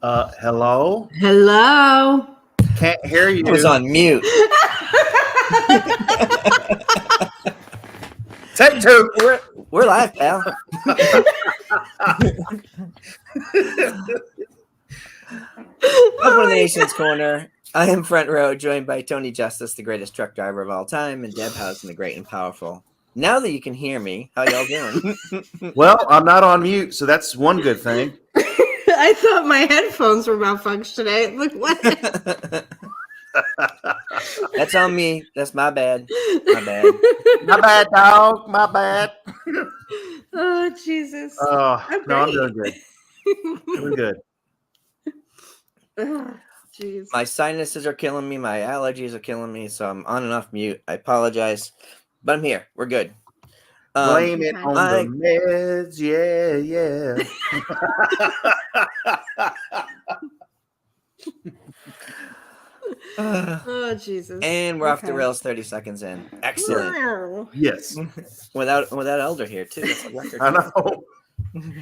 Hello? Hello. Can't hear you. I was on mute. Take two. We're live, pal. Welcome to the Nation's Corner. I am Front Row, joined by Tony Justice, the greatest truck driver of all time, and Debhausen, the great and powerful. Now that you can hear me, how y'all doing? Well, I'm not on mute, so that's one good thing. I thought my headphones were malfunctioned today. Look what? That's on me. That's my bad. My bad. My bad, dog. My bad. Oh, Jesus. Oh, I'm no, I'm great. doing good. Doing good. Oh, jeez. My sinuses are killing me. My allergies are killing me, so I'm on and off mute. I apologize, but I'm here. We're good. Blame it okay. on the meds. Yeah. Oh, Jesus. And we're off the rails 30 seconds in. Excellent. Wow. Yes. Without Elder here, too. That's a record. I know.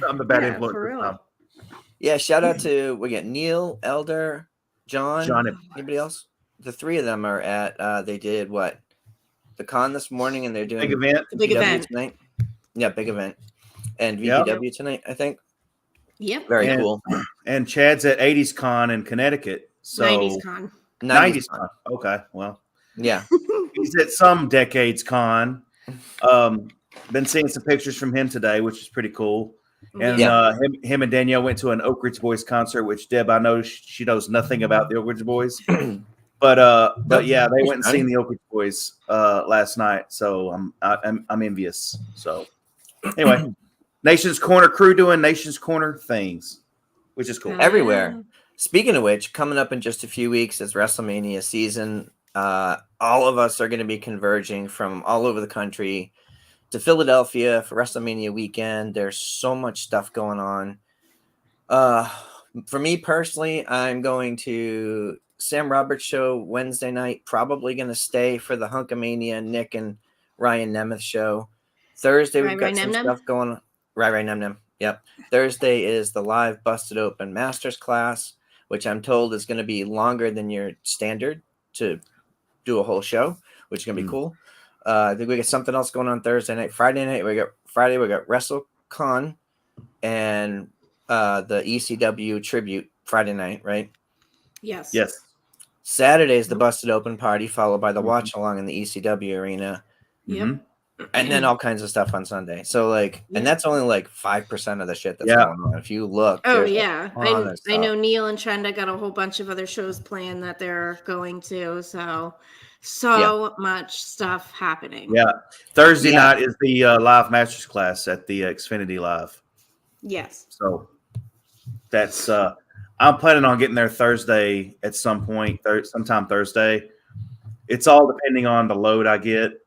I'm the bad Yeah, influence. for this real. time. Yeah, shout out to, we got Neil, Elder, John. Anybody else? The three of them are at, they did what? The con this morning, and they're doing Big event. The big VPW event. tonight. Yeah, big event. And Yep. VPW tonight, I think. Yep. Very And- cool. And Chad's at 80s Con in Connecticut. So 90s con. 90s Con. Okay, well. Yeah. He's at some Decades Con. Been seeing some pictures from him today, which is pretty cool. And Yeah. him and Danielle went to an Oak Ridge Boys concert, which Deb, I know she knows nothing about the Oak Ridge Boys. But yeah, they went and seen the Oak Ridge Boys last night. So I'm envious. So anyway, Nation's Corner crew doing Nation's Corner things, which is cool. Everywhere. Speaking of which, coming up in just a few weeks is WrestleMania season. All of us are going to be converging from all over the country to Philadelphia for WrestleMania weekend. There's so much stuff going on. For me personally, I'm going to Sam Roberts show Wednesday night. Probably going to stay for the Hunkamania Nick and Ryan Nemeth show. Thursday we've got some stuff going on. Right, Nem. Yep. Thursday is the live Busted Open Masters class, which I'm told is going to be longer than your standard to do a whole show, which is going to be cool. I think we got something else going on Thursday night. Friday night, we got WrestleCon and the ECW tribute Friday night, right? Yes. Saturday is the Busted Open party, followed by the watch along in the ECW arena. Yep. And then all kinds of stuff on Sunday. So and that's only like 5% of the shit that's going on. If you look. Oh yeah. I know Neil and Trenda got a whole bunch of other shows planned that they're going to. So much stuff happening. Yeah. Thursday night is the live Masters class at the Xfinity Live. Yes. So that's I'm planning on getting there Thursday at some point, sometime Thursday. It's all depending on the load I get.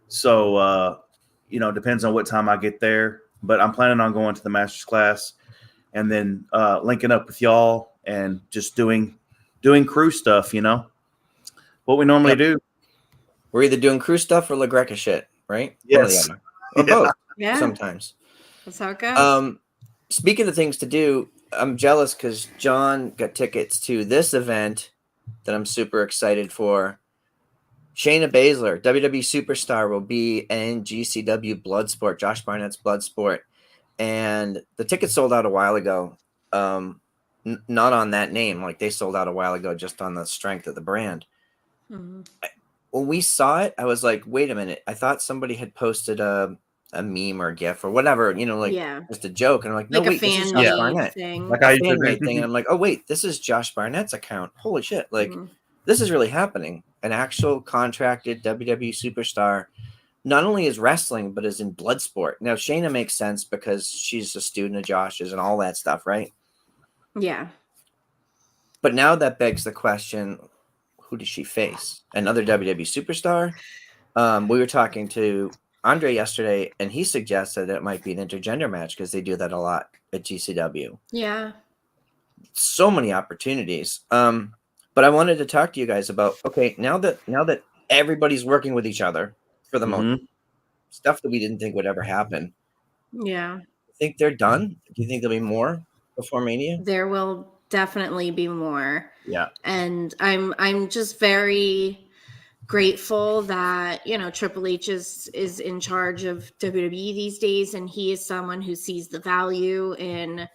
So depends on what time I get there. But I'm planning on going to the Masters class and then linking up with y'all and just doing crew stuff, what we normally do. We're either doing crew stuff or La Greca shit, right? Yes. Or both. Yeah. Sometimes. That's how it goes. Speaking of things to do, I'm jealous because John got tickets to this event that I'm super excited for. Shayna Baszler, WWE Superstar, will be in GCW Bloodsport, Josh Barnett's Bloodsport. And the tickets sold out a while ago. Not on that name. Like they sold out a while ago just on the strength of the brand. When we saw it, I was like, wait a minute. I thought somebody had posted a meme or a GIF or whatever, just a joke. And I'm like, no, wait, this is Josh Barnett. Thing. Like a fan made thing. And I'm like, oh, wait, this is Josh Barnett's account. Holy shit. Like, this is really happening. An actual contracted WWE superstar not only is wrestling, but is in Bloodsport. Now, Shayna makes sense because she's a student of Josh's and all that stuff, right? Yeah. But now that begs the question, who does she face? Another WWE superstar? We were talking to Andre yesterday, and he suggested that it might be an intergender match because they do that a lot at GCW. Yeah. So many opportunities. But I wanted to talk to you guys about, okay, now that everybody's working with each other for the moment, stuff that we didn't think would ever happen. Yeah. Think they're done? Do you think there'll be more? before Mania? There will definitely be more. Yeah. And I'm just very grateful that Triple H is in charge of WWE these days, and he is someone who sees the value in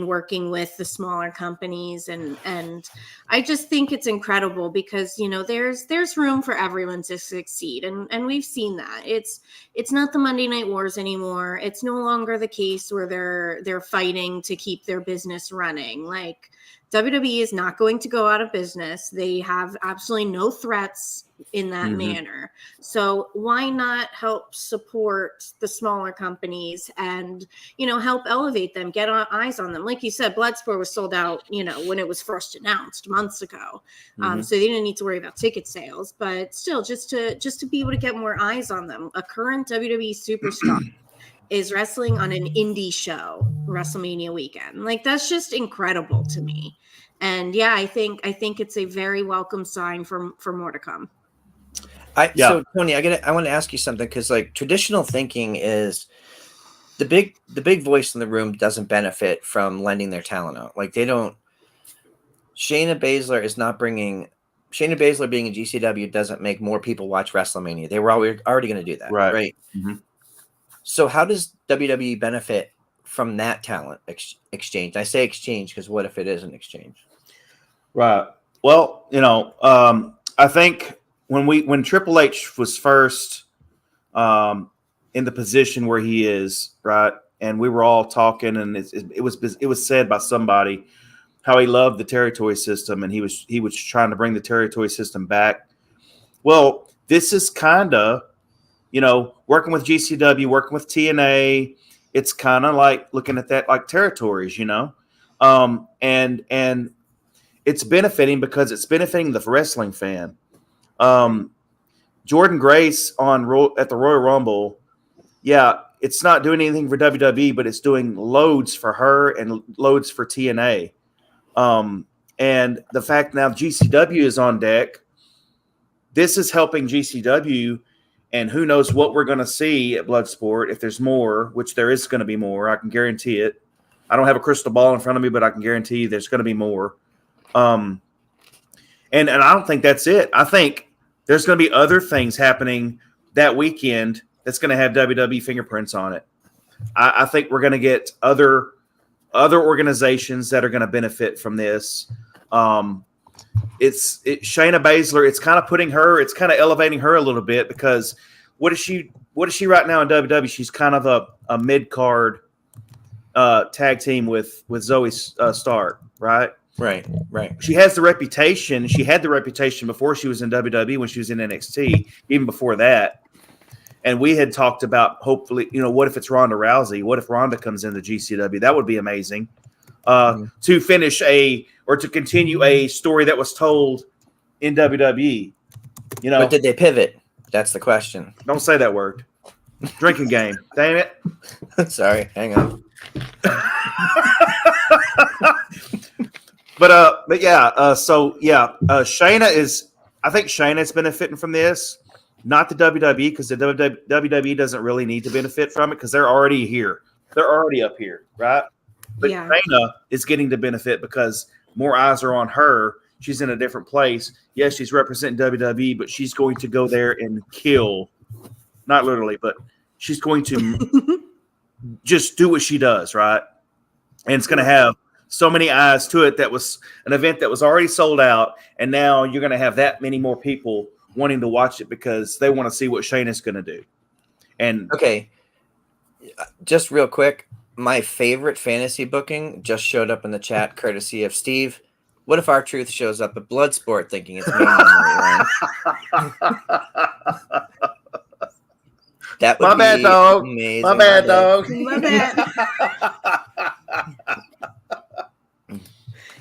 working with the smaller companies, and I just think it's incredible because there's room for everyone to succeed, and we've seen that. It's not the Monday Night Wars anymore. It's no longer the case where they're fighting to keep their business running. Like, WWE is not going to go out of business. They have absolutely no threats in that manner. So why not help support the smaller companies and, help elevate them, get eyes on them? Like you said, Bloodsport was sold out, when it was first announced months ago. So they didn't need to worry about ticket sales, but still just to be able to get more eyes on them. A current WWE superstar is wrestling on an indie show WrestleMania weekend. Like, that's just incredible to me. And yeah, I think it's a very welcome sign for more to come. So Tony, I want to ask you something, because like traditional thinking is the big voice in the room doesn't benefit from lending their talent out. Like, they don't. Shayna Baszler being in GCW doesn't make more people watch WrestleMania. They were already going to do that, right? Mm-hmm. So how does WWE benefit from that talent exchange? I say exchange because what if it is an exchange? Right. Well, I think when Triple H was first in the position where he is, right, and we were all talking, and it was said by somebody how he loved the territory system, and he was trying to bring the territory system back. Well, this is kind of, working with GCW, working with TNA, it's kind of like looking at that like territories, and it's benefiting because it's benefiting the wrestling fan. Jordan Grace at the Royal Rumble, yeah, it's not doing anything for WWE, but it's doing loads for her and loads for TNA. And the fact now GCW is on deck, this is helping GCW, and who knows what we're going to see at Bloodsport if there's more, which there is going to be more. I can guarantee it. I don't have a crystal ball in front of me, but I can guarantee you there's going to be more. And I don't think that's it. I think there's going to be other things happening that weekend that's going to have WWE fingerprints on it. I think we're going to get other organizations that are going to benefit from this. It's Shayna Baszler. It's kind of elevating her a little bit, because what is she right now in WWE? She's kind of a mid-card tag team with Zoe Stark, right? Right. She has the reputation. She had the reputation before she was in WWE, when she was in NXT, even before that. And we had talked about, hopefully, what if it's Ronda Rousey? What if Ronda comes into GCW? That would be amazing. To finish to continue a story that was told in WWE. But did they pivot? That's the question. Don't say that word. Drinking game. Damn it. Sorry. Hang on. But yeah. Shayna is. I think Shayna's benefiting from this. Not the WWE, because the WWE doesn't really need to benefit from it, because they're already here. They're already up here, right? But Shayna is getting to benefit because more eyes are on her. She's in a different place. Yes, she's representing WWE, but she's going to go there and kill. Not literally, but she's going to just do what she does, right? And it's going to have so many eyes to it. That was an event that was already sold out, and now you're going to have that many more people wanting to watch it because they want to see what Shayna's going to do. And okay, just real quick, my favorite fantasy booking just showed up in the chat, courtesy of Steve. What if R-Truth shows up at Bloodsport thinking it's me? That would be amazing. My bad, dog. My bad.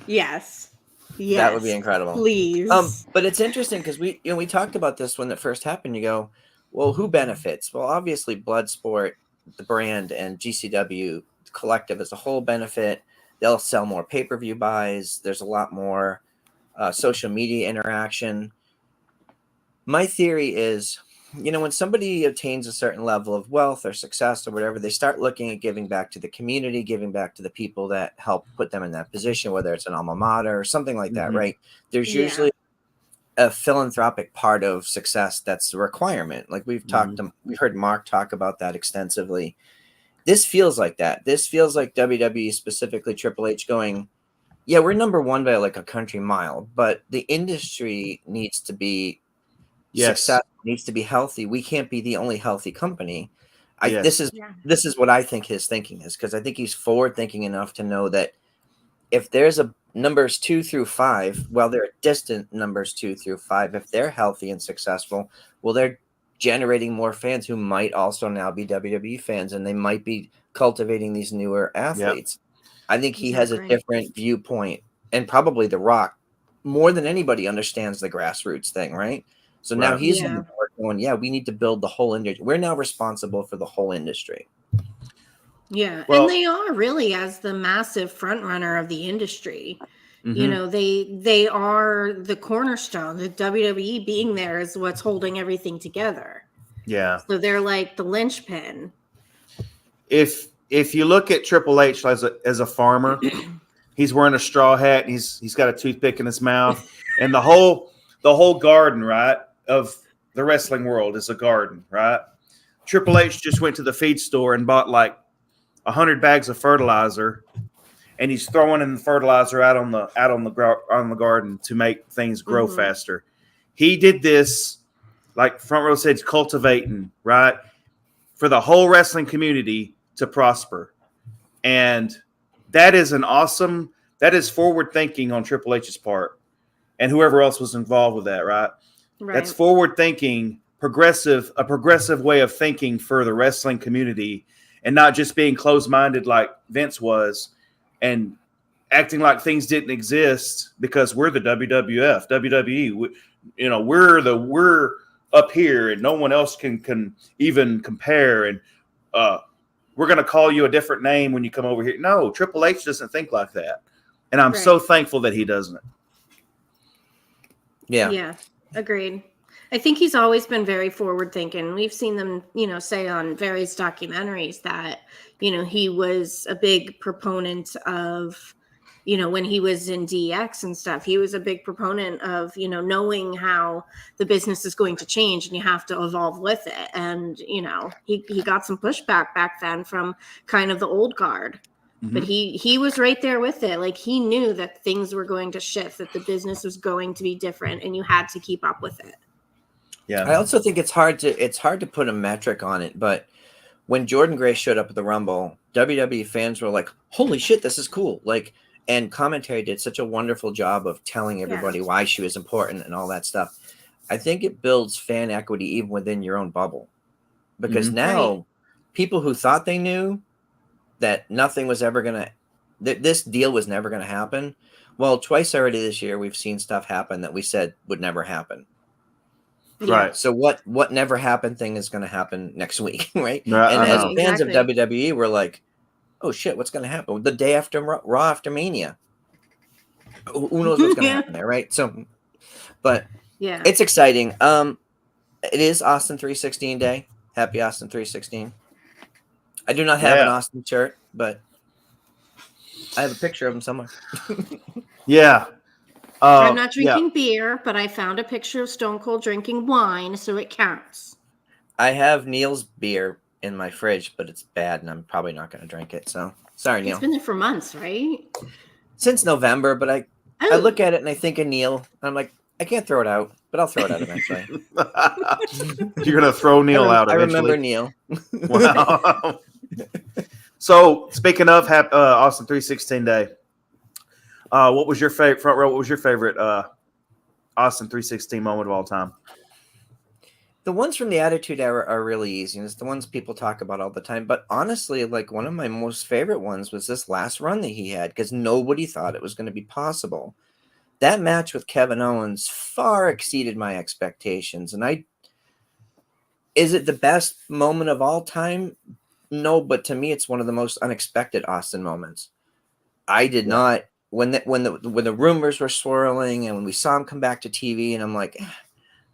Yes. That would be incredible. Please. But it's interesting because we talked about this when it first happened. You go, well, who benefits? Well, obviously Bloodsport, the brand, and GCW collective as a whole benefit. They'll sell more pay-per-view buys. There's a lot more social media interaction. My theory is when somebody attains a certain level of wealth or success or whatever, they start looking at giving back to the community, giving back to the people that help put them in that position, whether it's an alma mater or something like that, right? There's usually a philanthropic part of success that's a requirement. Like we've heard Mark talk about that extensively. This feels like that. This feels like WWE, specifically Triple H, going, yeah, we're number one by like a country mile, but the industry needs to be success, needs to be healthy. We can't be the only healthy company. This is what I think his thinking is, because I think he's forward thinking enough to know that if there's a numbers 2 through 5, well, they're distant numbers 2 through 5. If they're healthy and successful, well, they're generating more fans who might also now be WWE fans, and they might be cultivating these newer athletes. I think he has a different viewpoint, and probably The Rock, more than anybody, understands the grassroots thing, right? So now he's in the board going, we need to build the whole industry. We're now responsible for the whole industry. Yeah, well, and they are really as the massive front runner of the industry. They are the cornerstone. The WWE being there is what's holding everything together. Yeah. So they're like the linchpin. If you look at Triple H as a farmer, he's wearing a straw hat and he's got a toothpick in his mouth, and the whole garden, right, of the wrestling world is a garden, right? Triple H just went to the feed store and bought like 100 bags of fertilizer, and he's throwing in the fertilizer out on the garden to make things grow faster. He did this, like Front Row said, cultivating, right, for the whole wrestling community to prosper. And that is that is forward thinking on Triple H's part and whoever else was involved with that, right? That's forward thinking, a progressive way of thinking for the wrestling community, and not just being closed-minded like Vince was and acting like things didn't exist because we're the WWF, WWE. We're up here and no one else can even compare. And we're going to call you a different name when you come over here. No, Triple H doesn't think like that. And I'm so thankful that he doesn't. Yeah. Yeah. Agreed. I think he's always been very forward thinking. We've seen them, say on various documentaries that, he was a big proponent of, when he was in DX and stuff, he was a big proponent of, knowing how the business is going to change and you have to evolve with it. And, he got some pushback back then from kind of the old guard. But he was right there with it. Like, he knew that things were going to shift, that the business was going to be different, and you had to keep up with it. Yeah. I also think it's hard to put a metric on it, but when Jordan Grace showed up at the Rumble, WWE fans were like, "Holy shit, this is cool!" Like, and commentary did such a wonderful job of telling everybody why she was important and all that stuff. I think it builds fan equity even within your own bubble, because now people who thought they knew that nothing was ever gonna, that this deal was never gonna happen. Well, twice already this year, we've seen stuff happen that we said would never happen. Right. So what never happened thing is going to happen next week, right? And as fans of WWE, we're like, oh shit, what's going to happen the day after Raw after Mania? Who knows what's going to happen there, right? So, but it's exciting. It is Austin 316 Day. Happy Austin 316. I do not have an Austin shirt, but I have a picture of him somewhere. I'm not drinking beer, but I found a picture of Stone Cold drinking wine, so it counts. I have Neil's beer in my fridge, but it's bad, and I'm probably not going to drink it. So sorry, Neil. It's been there for months, right? Since November, but I look at it and I think of Neil. And I'm like, I can't throw it out, but I'll throw it out eventually. You're going to throw Neil out eventually. I remember Neil. Wow. So speaking of Austin 316 Day. What was your favorite front row? What was your favorite Austin 316 moment of all time? The ones from the Attitude Era are really easy, and it's the ones people talk about all the time. But honestly, like, one of my most favorite ones was this last run that he had, because nobody thought it was going to be possible. That match with Kevin Owens far exceeded my expectations. And is it the best moment of all time? No, but to me, it's one of the most unexpected Austin moments. I did not. When the rumors were swirling and when we saw him come back to TV, and I'm like,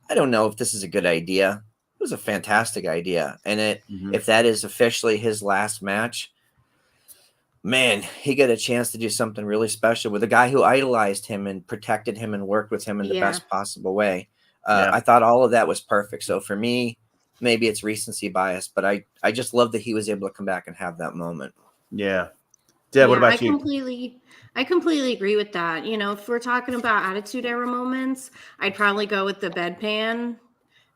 I don't know if this is a good idea. was a fantastic idea. And Mhm. if that is officially his last match, man, he got a chance to do something really special with a guy who idolized him and protected him and worked with him in the best possible way. I thought all of that was perfect. So for me, maybe it's recency bias, but I just love that he was able to come back and have that moment. Yeah. Deb, what about I you? completely agree with that. You know, if we're talking about Attitude Era moments, I'd probably go with the bedpan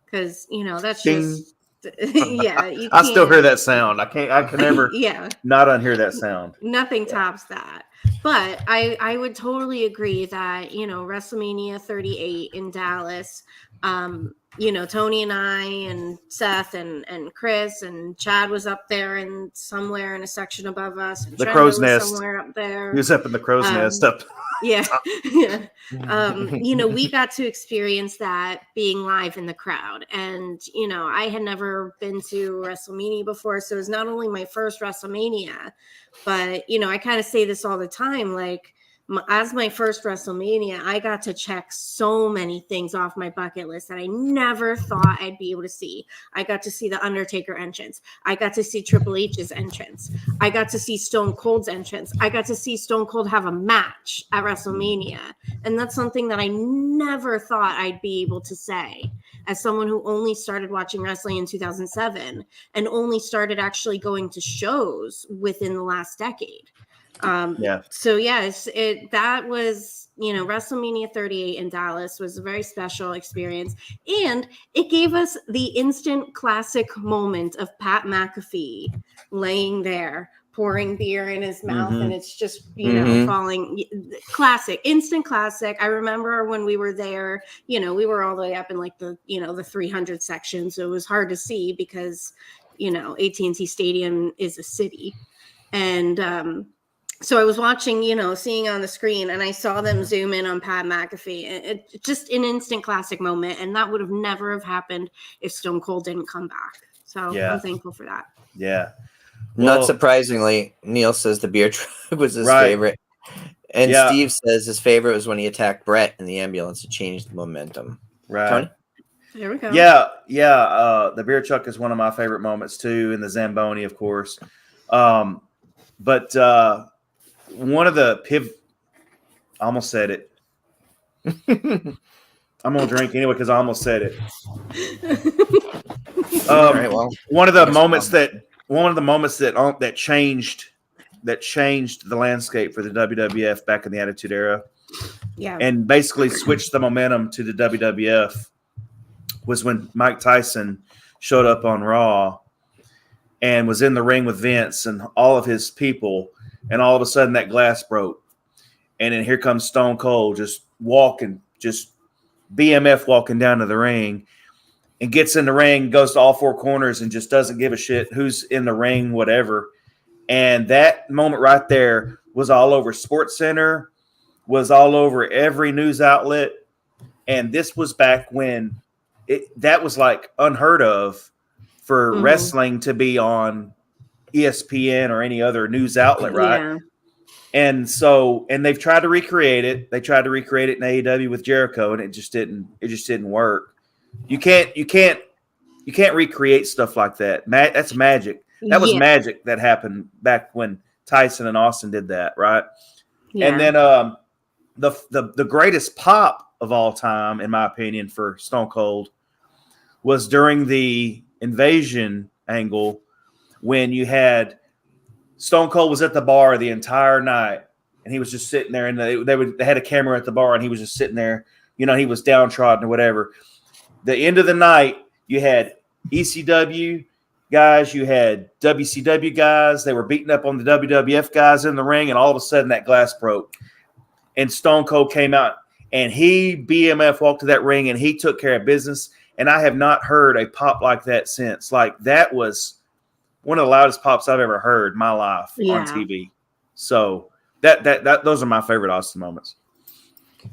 because, you know, that's Ding. just yeah, you I still hear can't. that sound. I can never Yeah, not unhear that sound. nothing tops that. But I would totally agree that, you know, WrestleMania 38 in Dallas, you know, Tony and I and Seth and Chris and Chad was up there and somewhere in a section above us, and The Trenda crow's was nest. somewhere up there. He was up in the crow's nest up. Yeah. Yeah. You know, we got to experience that being live in the crowd. And, you know, I had never been to WrestleMania before. So it was not only my first WrestleMania, but, you know, I kind of say this all the time, like, as my first WrestleMania, I got to check so many things off my bucket list that I never thought I'd be able to see. I got to see the Undertaker entrance. I got to see Triple H's entrance. I got to see Stone Cold's entrance. I got to see Stone Cold have a match at WrestleMania. And that's something that I never thought I'd be able to say as someone who only started watching wrestling in 2007 and only started actually going to shows within the last decade. So yes, that was, you know, WrestleMania 38 in Dallas was a very special experience, and it gave us the instant classic moment of Pat McAfee laying there pouring beer in his mouth, and it's just, you know, falling. Classic, instant classic. I remember when we were there, you know, we were all the way up in like the, you know, the 300 section, so it was hard to see because, you know, AT&T Stadium is a city, and so I was watching, you know, seeing on the screen, and I saw them zoom in on Pat McAfee. It just an instant classic moment, and that would have never have happened if Stone Cold didn't come back. So I'm thankful for that. Yeah. Not surprisingly, Neil says the beer truck was his favorite. And Steve says his favorite was when he attacked Brett in the ambulance to change the momentum. Right. Tony? There we go. Yeah. The beer truck is one of my favorite moments too, and the Zamboni, of course. But one of the I almost said it. I'm gonna drink anyway because I almost said it. All right, well, one of the moments that changed the landscape for the WWF back in the Attitude Era, and basically switched the momentum to the WWF was when Mike Tyson showed up on Raw and was in the ring with Vince and all of his people, and all of a sudden that glass broke. And then here comes Stone Cold just BMF walking down to the ring, and gets in the ring, goes to all four corners, and just doesn't give a shit who's in the ring, whatever. And that moment right there was all over SportsCenter, was all over every news outlet. And this was back when that was like unheard of for wrestling to be on ESPN or any other news outlet, right? Yeah. And they've tried to recreate it. They tried to recreate it in AEW with Jericho, and it just didn't work. You can't recreate stuff like that. That's magic. That was magic that happened back when Tyson and Austin did that, right? Yeah. And then the greatest pop of all time, in my opinion, for Stone Cold was during the Invasion angle when you had Stone Cold was at the bar the entire night, and he was just sitting there, and they had a camera at the bar, and he was just sitting there. You know, he was downtrodden or whatever. The end of the night, you had ECW guys, you had WCW guys. They were beating up on the WWF guys in the ring, and all of a sudden that glass broke. And Stone Cold came out, and he BMF walked to that ring, and he took care of business. And I have not heard a pop like that since. Like, that was one of the loudest pops I've ever heard in my life on TV. So that those are my favorite Austin moments.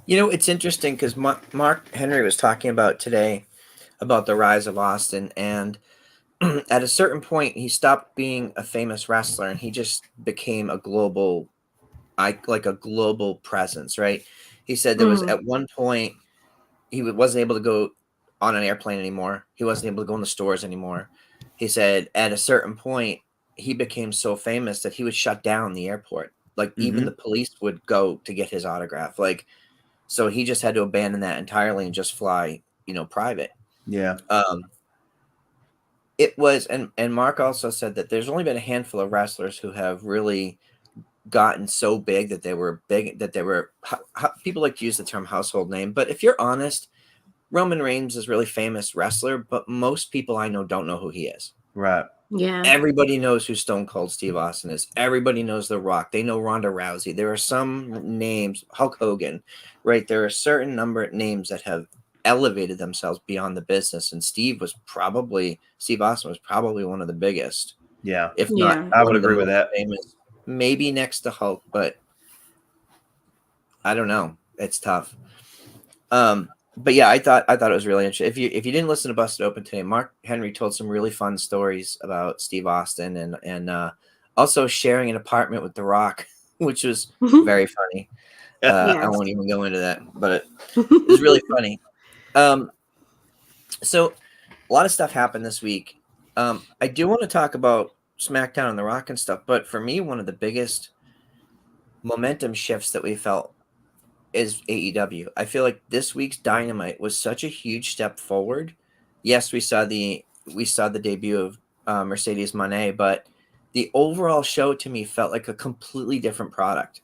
You know, it's interesting because Mark Henry was talking about today about the rise of Austin, and at a certain point, he stopped being a famous wrestler, and he just became a global presence, right? He said there was at one point he wasn't able to go on an airplane anymore. He wasn't able to go in the stores anymore. He said at a certain point, he became so famous that he would shut down the airport. Like even the police would go to get his autograph. Like, so he just had to abandon that entirely and just fly, private. Yeah. It was, and Mark also said that there's only been a handful of wrestlers who have really gotten so big that they were people like to use the term household name. But if you're honest, Roman Reigns is a really famous wrestler, but most people I know don't know who he is. Right. Yeah. Everybody knows who Stone Cold Steve Austin is. Everybody knows The Rock. They know Ronda Rousey. There are some names, Hulk Hogan, right? There are a certain number of names that have elevated themselves beyond the business. And Steve Austin was probably one of the biggest. Yeah. If not, I would agree with that. Famous, maybe next to Hulk, but I don't know. It's tough. But yeah, I thought it was really interesting. If you didn't listen to Busted Open today, Mark Henry told some really fun stories about Steve Austin and also sharing an apartment with The Rock, which was very funny. Yes. I won't even go into that, but it was really funny. So a lot of stuff happened this week. I do want to talk about SmackDown and The Rock and stuff, but for me, one of the biggest momentum shifts that we felt is AEW. I feel like this week's Dynamite was such a huge step forward. Yes, we saw the debut of Mercedes Mone, but the overall show to me felt like a completely different product.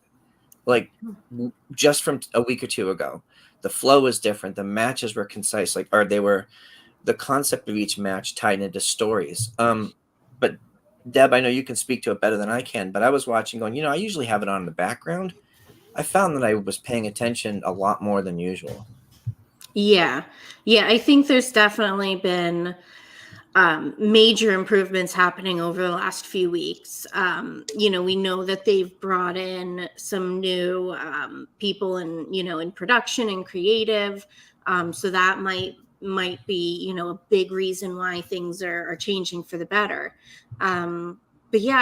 Like just from a week or two ago, the flow was different. The matches were concise, the concept of each match tied into stories. But Deb, I know you can speak to it better than I can, but I was watching going, I usually have it on in the background. I found that I was paying attention a lot more than usual. Yeah. I think there's definitely been major improvements happening over the last few weeks. We know that they've brought in some new people in production and creative. So that might be, a big reason why things are changing for the better. But yeah,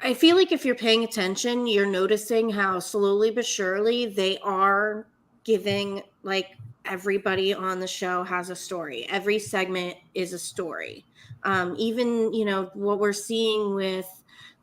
I feel like if you're paying attention, you're noticing how slowly but surely they are giving, like, everybody on the show has a story. Every segment is a story. Even, what we're seeing with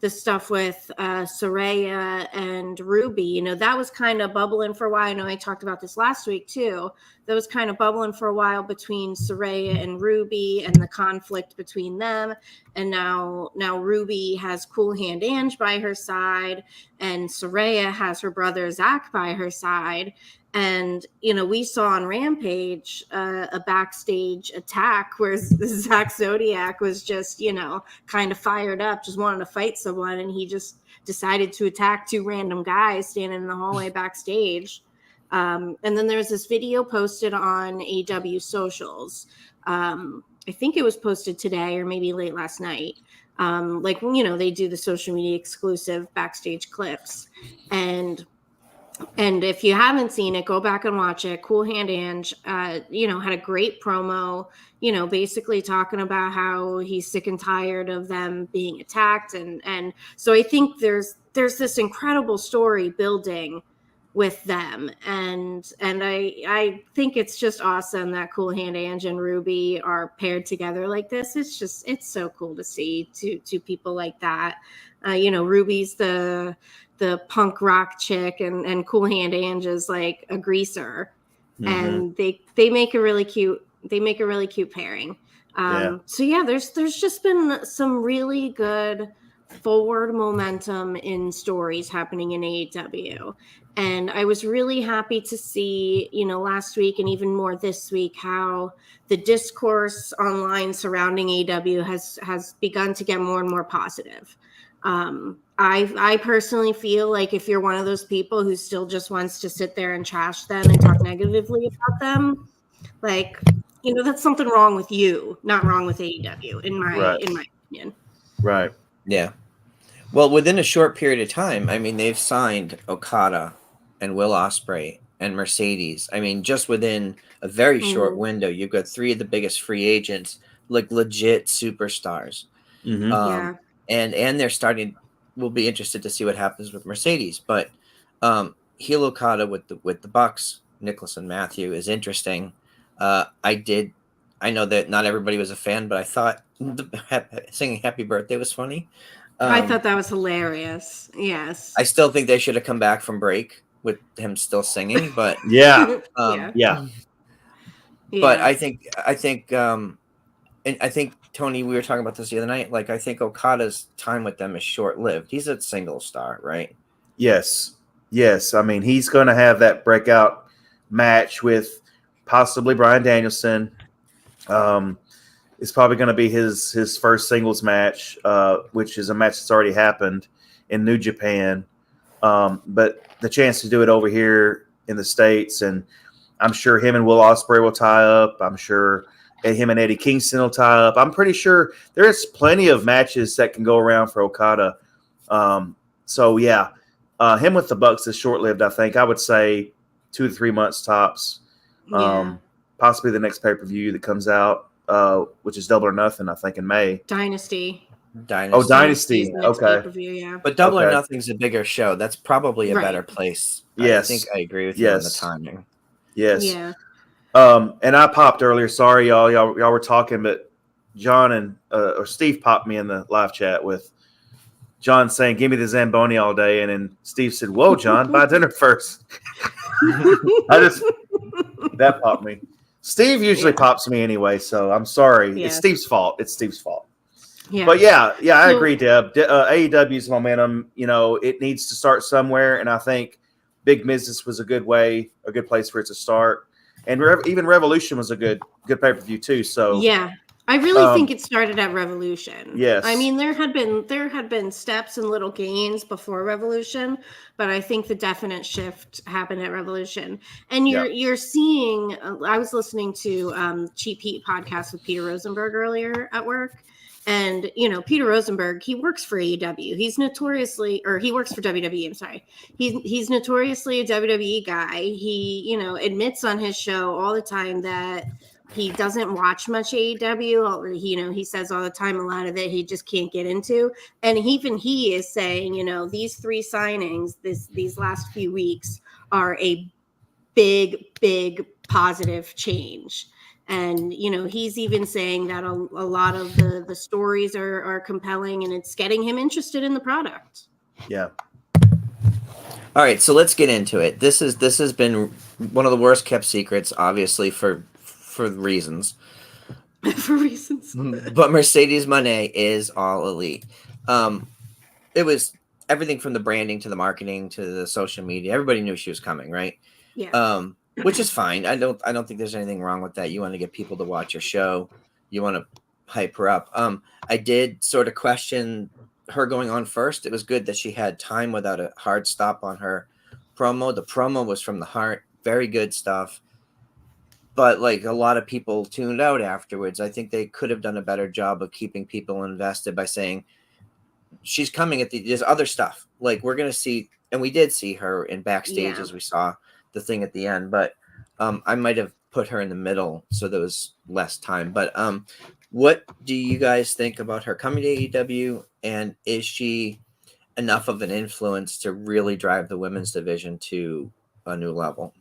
the stuff with Saraya and Ruby, that was kind of bubbling for a while. I know I talked about this last week too. That was kind of bubbling for a while between Saraya and Ruby and the conflict between them. And now Ruby has Cool Hand Ange by her side, and Saraya has her brother Zach by her side. And, we saw on Rampage a backstage attack where Zach Zodiac was just, kind of fired up, just wanted to fight someone. And he just decided to attack two random guys standing in the hallway backstage. And then there's this video posted on AEW socials. I think it was posted today or maybe late last night. They do the social media exclusive backstage clips. And if you haven't seen it, go back and watch it. Cool Hand Ange, had a great promo, basically talking about how he's sick and tired of them being attacked. And so I think there's this incredible story building with them. And I think it's just awesome that Cool Hand Ange and Ruby are paired together like this. It's so cool to see two people like that. Ruby's the punk rock chick and Cool Hand Ange is like a greaser. And they make a really cute pairing. So yeah, there's just been some really good forward momentum in stories happening in AEW. And I was really happy to see, last week and even more this week, how the discourse online surrounding AEW has begun to get more and more positive. I personally feel like if you're one of those people who still just wants to sit there and trash them and talk negatively about them, like, that's something wrong with you, not wrong with AEW, in my opinion. Right. Yeah. Well, within a short period of time, I mean, they've signed Okada and Will Ospreay and Mercedes. I mean, just within a very short window, you've got three of the biggest free agents, like legit superstars. Yeah. And they're starting. We'll be interested to see what happens with Mercedes, but heel Okada with the Bucks, Nicholas and Matthew, is interesting. I know that not everybody was a fan, but I thought singing Happy Birthday was funny. I thought that was hilarious. Yes. I still think they should have come back from break with him still singing, but Yeah. Yeah. Yeah. but I think and I think Tony, we were talking about this the other night. Like, I think Okada's time with them is short lived. He's a single star, right? Yes. Yes. I mean, he's going to have that breakout match with possibly Bryan Danielson. It's probably going to be his first singles match, which is a match that's already happened in New Japan. But the chance to do it over here in the States, and I'm sure him and Will Ospreay will tie up. I'm sure him and Eddie Kingston will tie up. I'm pretty sure there's plenty of matches that can go around for Okada. So yeah, him with the Bucks is short-lived. I think I would say 2 to 3 months tops. Possibly the next pay-per-view that comes out, which is Double or Nothing, I think in May. Dynasty. Oh, Dynasty. Okay. Yeah. But Double or Nothing's a bigger show. That's probably a better place. Yes. I think I agree with you on the timing. Yes. Yeah. And I popped earlier. Sorry, y'all. Y'all were talking, but John and or Steve popped me in the live chat with John saying, "Give me the Zamboni all day," and then Steve said, "Whoa, John, buy dinner first." That popped me. Steve usually pops me anyway, so I'm sorry. Yeah. It's Steve's fault. It's Steve's fault. Yeah. But yeah, I agree, Deb. AEW's momentum, it needs to start somewhere, and I think Big Business was a good place for it to start, and even Revolution was a good pay-per-view too. So yeah, I really think it started at Revolution. Yes, I mean there had been steps and little gains before Revolution, but I think the definite shift happened at Revolution. And you're seeing. I was listening to Cheap Heat podcast with Peter Rosenberg earlier at work. And, Peter Rosenberg, he works for AEW. He works for WWE. I'm sorry. He's notoriously a WWE guy. He, admits on his show all the time that he doesn't watch much AEW. He says all the time, a lot of it he just can't get into. And even he is saying, these 3 signings these last few weeks are a big, big positive change. And, he's even saying that a lot of the stories are compelling and it's getting him interested in the product. Yeah. All right. So let's get into it. This has been one of the worst kept secrets, obviously, for reasons. For reasons. But Mercedes Mone is All Elite. It was everything from the branding to the marketing to the social media. Everybody knew she was coming, right? Yeah. Which is fine. I don't think there's anything wrong with that. You want to get people to watch your show. You want to hype her up. I did sort of question her going on first. It was good that she had time without a hard stop on her promo. The promo was from the heart. Very good stuff. But like a lot of people tuned out afterwards. I think they could have done a better job of keeping people invested by saying she's coming there's other stuff. Like we're going to see, and we did see her in backstage as we saw the thing at the end, but I might have put her in the middle so there was less time. But what do you guys think about her coming to AEW, and is she enough of an influence to really drive the women's division to a new level?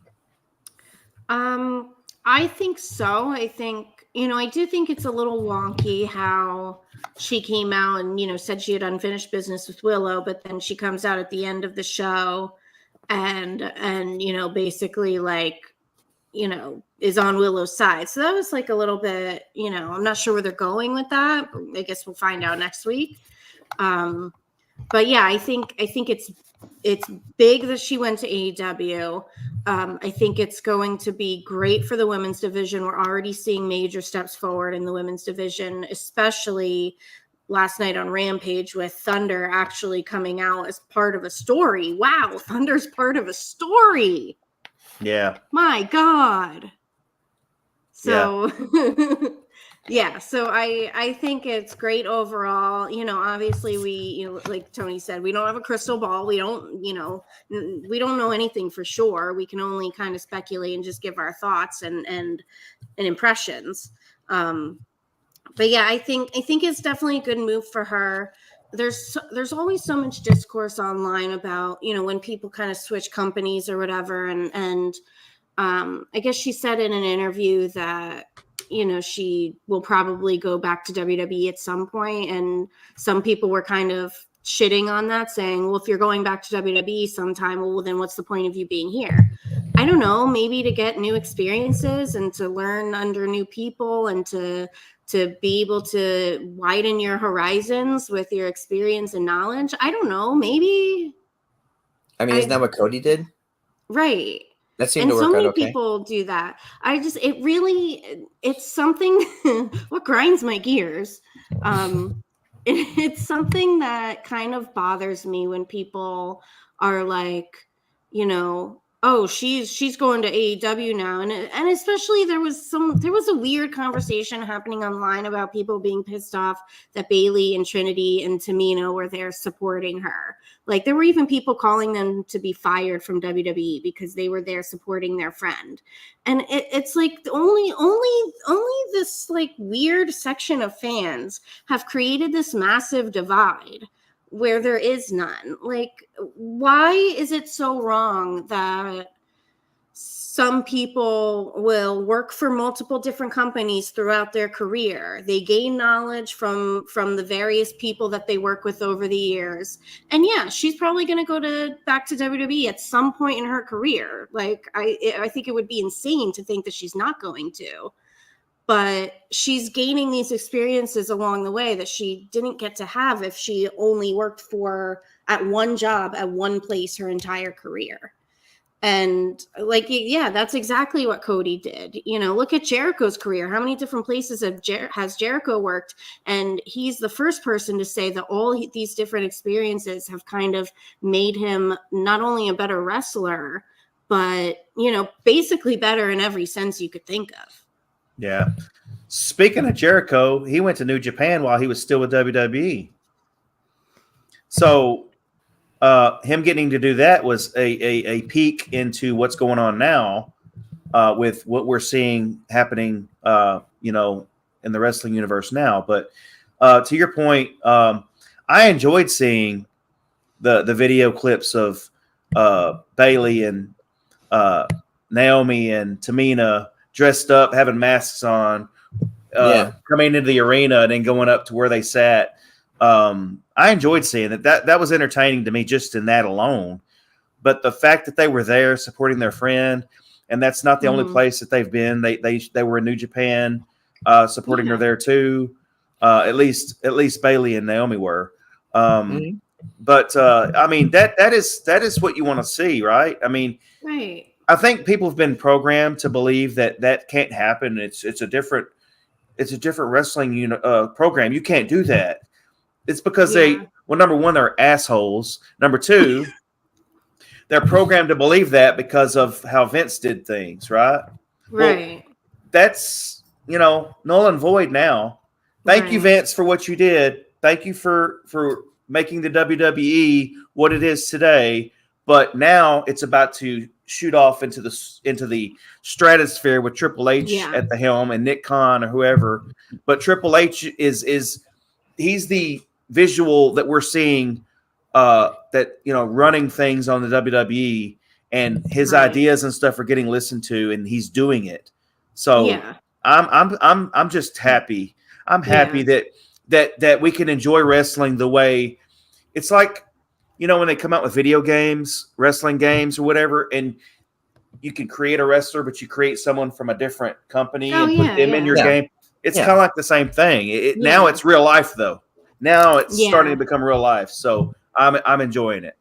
I think so. I think, I do think it's a little wonky how she came out and, said she had unfinished business with Willow, but then she comes out at the end of the show and basically like, is on Willow's side. So that was like a little bit, I'm not sure where they're going with that. I guess we'll find out next week. But yeah, I think it's big that she went to AEW. I think it's going to be great for the women's division. We're already seeing major steps forward in the women's division, especially last night on Rampage with Thunder actually coming out as part of a story. Wow, Thunder's part of a story. Yeah. My God. So yeah, so I think it's great overall. Obviously we, like Tony said, we don't have a crystal ball. We don't know anything for sure. We can only kind of speculate and just give our thoughts and impressions. But yeah, I think it's definitely a good move for her. There's always so much discourse online about, when people kind of switch companies or whatever. And I guess she said in an interview that, she will probably go back to WWE at some point, and some people were kind of shitting on that, saying, well, if you're going back to WWE sometime, well, then what's the point of you being here? I don't know, maybe to get new experiences and to learn under new people and to be able to widen your horizons with your experience and knowledge. I don't know, maybe. I mean, isn't that what Cody did? Right. That seemed And to so work out many okay. people do that. It's something what grinds my gears. It's something that kind of bothers me when people are like, oh, she's going to AEW now, and especially there was a weird conversation happening online about people being pissed off that Bayley and Trinity and Tamina were there supporting her. Like, there were even people calling them to be fired from WWE because they were there supporting their friend. And it's like only this like weird section of fans have created this massive divide where there is none. Like, why is it so wrong that some people will work for multiple different companies throughout their career? They gain knowledge from the various people that they work with over the years. And yeah, she's probably going to go back to WWE at some point in her career. Like, I think it would be insane to think that she's not going to. But she's gaining these experiences along the way that she didn't get to have if she only worked at one job at one place her entire career. And like, yeah, that's exactly what Cody did. Look at Jericho's career. How many different places has Jericho worked? And he's the first person to say that all these different experiences have kind of made him not only a better wrestler, but, basically better in every sense you could think of. Yeah. Speaking of Jericho, he went to New Japan while he was still with WWE. So him getting to do that was a peek into what's going on now with what we're seeing happening, in the wrestling universe now. But to your point, I enjoyed seeing the video clips of Bayley and Naomi and Tamina dressed up, having masks on, coming into the arena and then going up to where they sat. I enjoyed seeing that was entertaining to me just in that alone. But the fact that they were there supporting their friend, and that's not the only place that they've been. They were in New Japan supporting her there too. At least Bayley and Naomi were. But I mean that is what you want to see, right? I mean, right. I think people have been programmed to believe that can't happen. It's a different wrestling program. You can't do that. It's because number one, they're assholes. Number two, they're programmed to believe that because of how Vince did things, right? Right. Well, that's null and void now. Thank you, Vince, for what you did. Thank you for making the WWE what it is today. But now it's about to shoot off into the stratosphere with Triple H at the helm and Nick Khan or whoever. But Triple H he's the visual that we're seeing that running things on the WWE, and his ideas and stuff are getting listened to, and he's doing it. So I'm just happy. I'm happy that we can enjoy wrestling the way it's like. When they come out with video games, wrestling games or whatever, and you can create a wrestler, but you create someone from a different company and put them in your game. It's kind of like the same thing. Now it's real life, though. Now it's starting to become real life. So I'm enjoying it.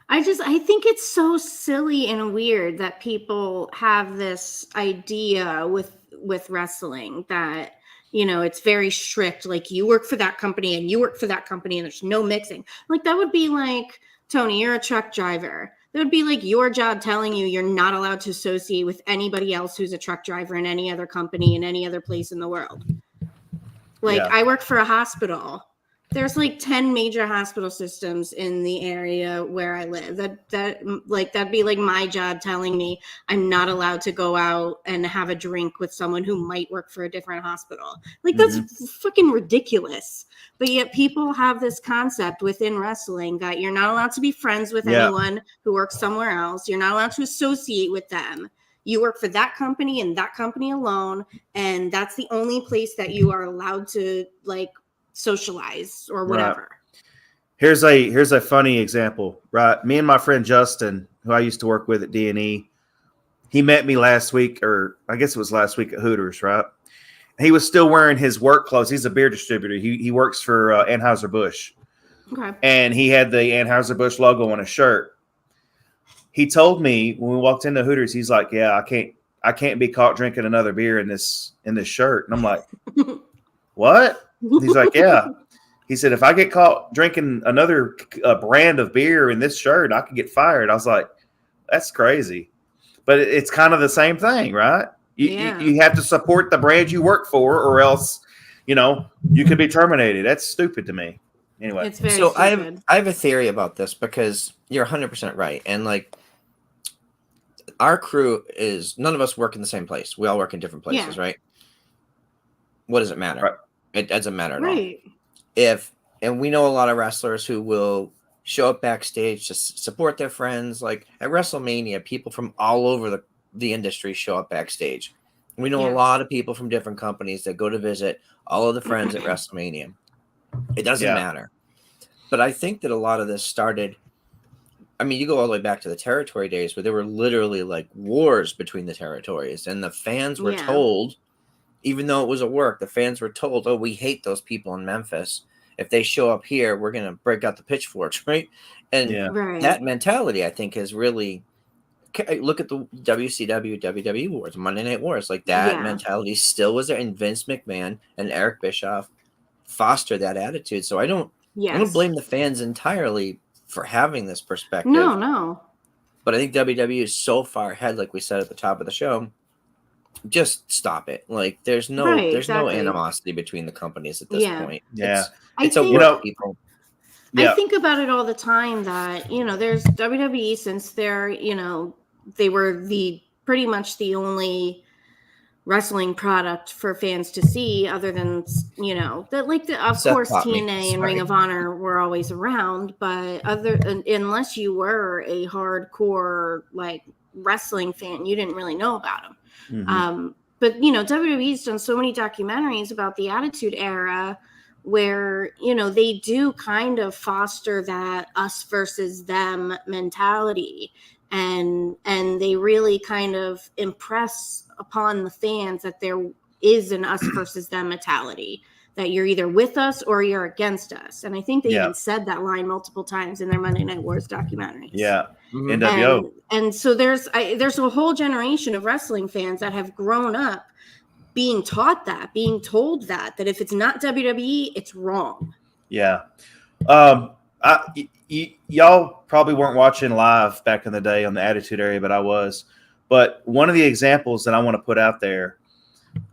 I think it's so silly and weird that people have this idea with wrestling that, it's very strict. Like, you work for that company and you work for that company and there's no mixing. Like, that would be like, Tony, you're a truck driver. That would be like your job telling you you're not allowed to associate with anybody else who's a truck driver in any other company in any other place in the world. Like, I work for a hospital. There's like 10 major hospital systems in the area where I live. That'd be like my job telling me I'm not allowed to go out and have a drink with someone who might work for a different hospital. Like, that's fucking ridiculous. But yet people have this concept within wrestling that you're not allowed to be friends with anyone who works somewhere else. You're not allowed to associate with them. You work for that company and that company alone, and that's the only place that you are allowed to like socialize or whatever. Here's a funny example, right? Me and my friend Justin, who I used to work with at D&E, he met me last week, or I guess it was last week at Hooters, right? He was still wearing his work clothes. He's a beer distributor. He works for Anheuser-Busch. Okay. And he had the Anheuser-Busch logo on his shirt. He told me when we walked into Hooters, he's like, "Yeah, I can't be caught drinking another beer in this shirt." And I'm like, "What?" He's like, "Yeah." He said, "If I get caught drinking another brand of beer in this shirt, I could get fired." I was like, "That's crazy." But it's kind of the same thing, right? You have to support the brand you work for, or else, you could be terminated. That's stupid to me. Anyway, it's very so stupid. I have a theory about this, because you're 100% right. And like, our crew is, none of us work in the same place. We all work in different places, right? What does it matter? Right. It doesn't matter at all. Right. And we know a lot of wrestlers who will show up backstage to support their friends. Like at WrestleMania, people from all over the industry show up backstage. We know a lot of people from different companies that go to visit all of the friends at WrestleMania. It doesn't matter. But I think that a lot of this started, I mean, you go all the way back to the territory days where there were literally like wars between the territories, and the fans were told, even though it was a work, the fans were told, "Oh, we hate those people in Memphis. If they show up here, we're going to break out the pitchforks," right? And that mentality, I think, has really, look at the WCW, WWE wars, Monday Night Wars, like that mentality still was there. And Vince McMahon and Eric Bischoff foster that attitude. So I don't blame the fans entirely for having this perspective. No. But I think WWE is so far ahead, like we said at the top of the show. Just stop it. Like there's no animosity between the companies at this point. Yeah. It's a work, people. I think about it all the time that, there's WWE, since they're, they were pretty much the only wrestling product for fans to see, other than, of course TNA and Ring of Honor were always around, but unless you were a hardcore like wrestling fan, you didn't really know about them. Mm-hmm. But WWE's done so many documentaries about the Attitude Era where they do kind of foster that us versus them mentality, and they really kind of impress upon the fans that there is an us versus them mentality, that you're either with us or you're against us. And I think they even said that line multiple times in their Monday Night Wars documentaries. NWO. And so there's a whole generation of wrestling fans that have grown up being taught that, being told that if it's not WWE, it's wrong. Yeah. Y'all probably weren't watching live back in the day on the Attitude Era, but I was. But one of the examples that I want to put out there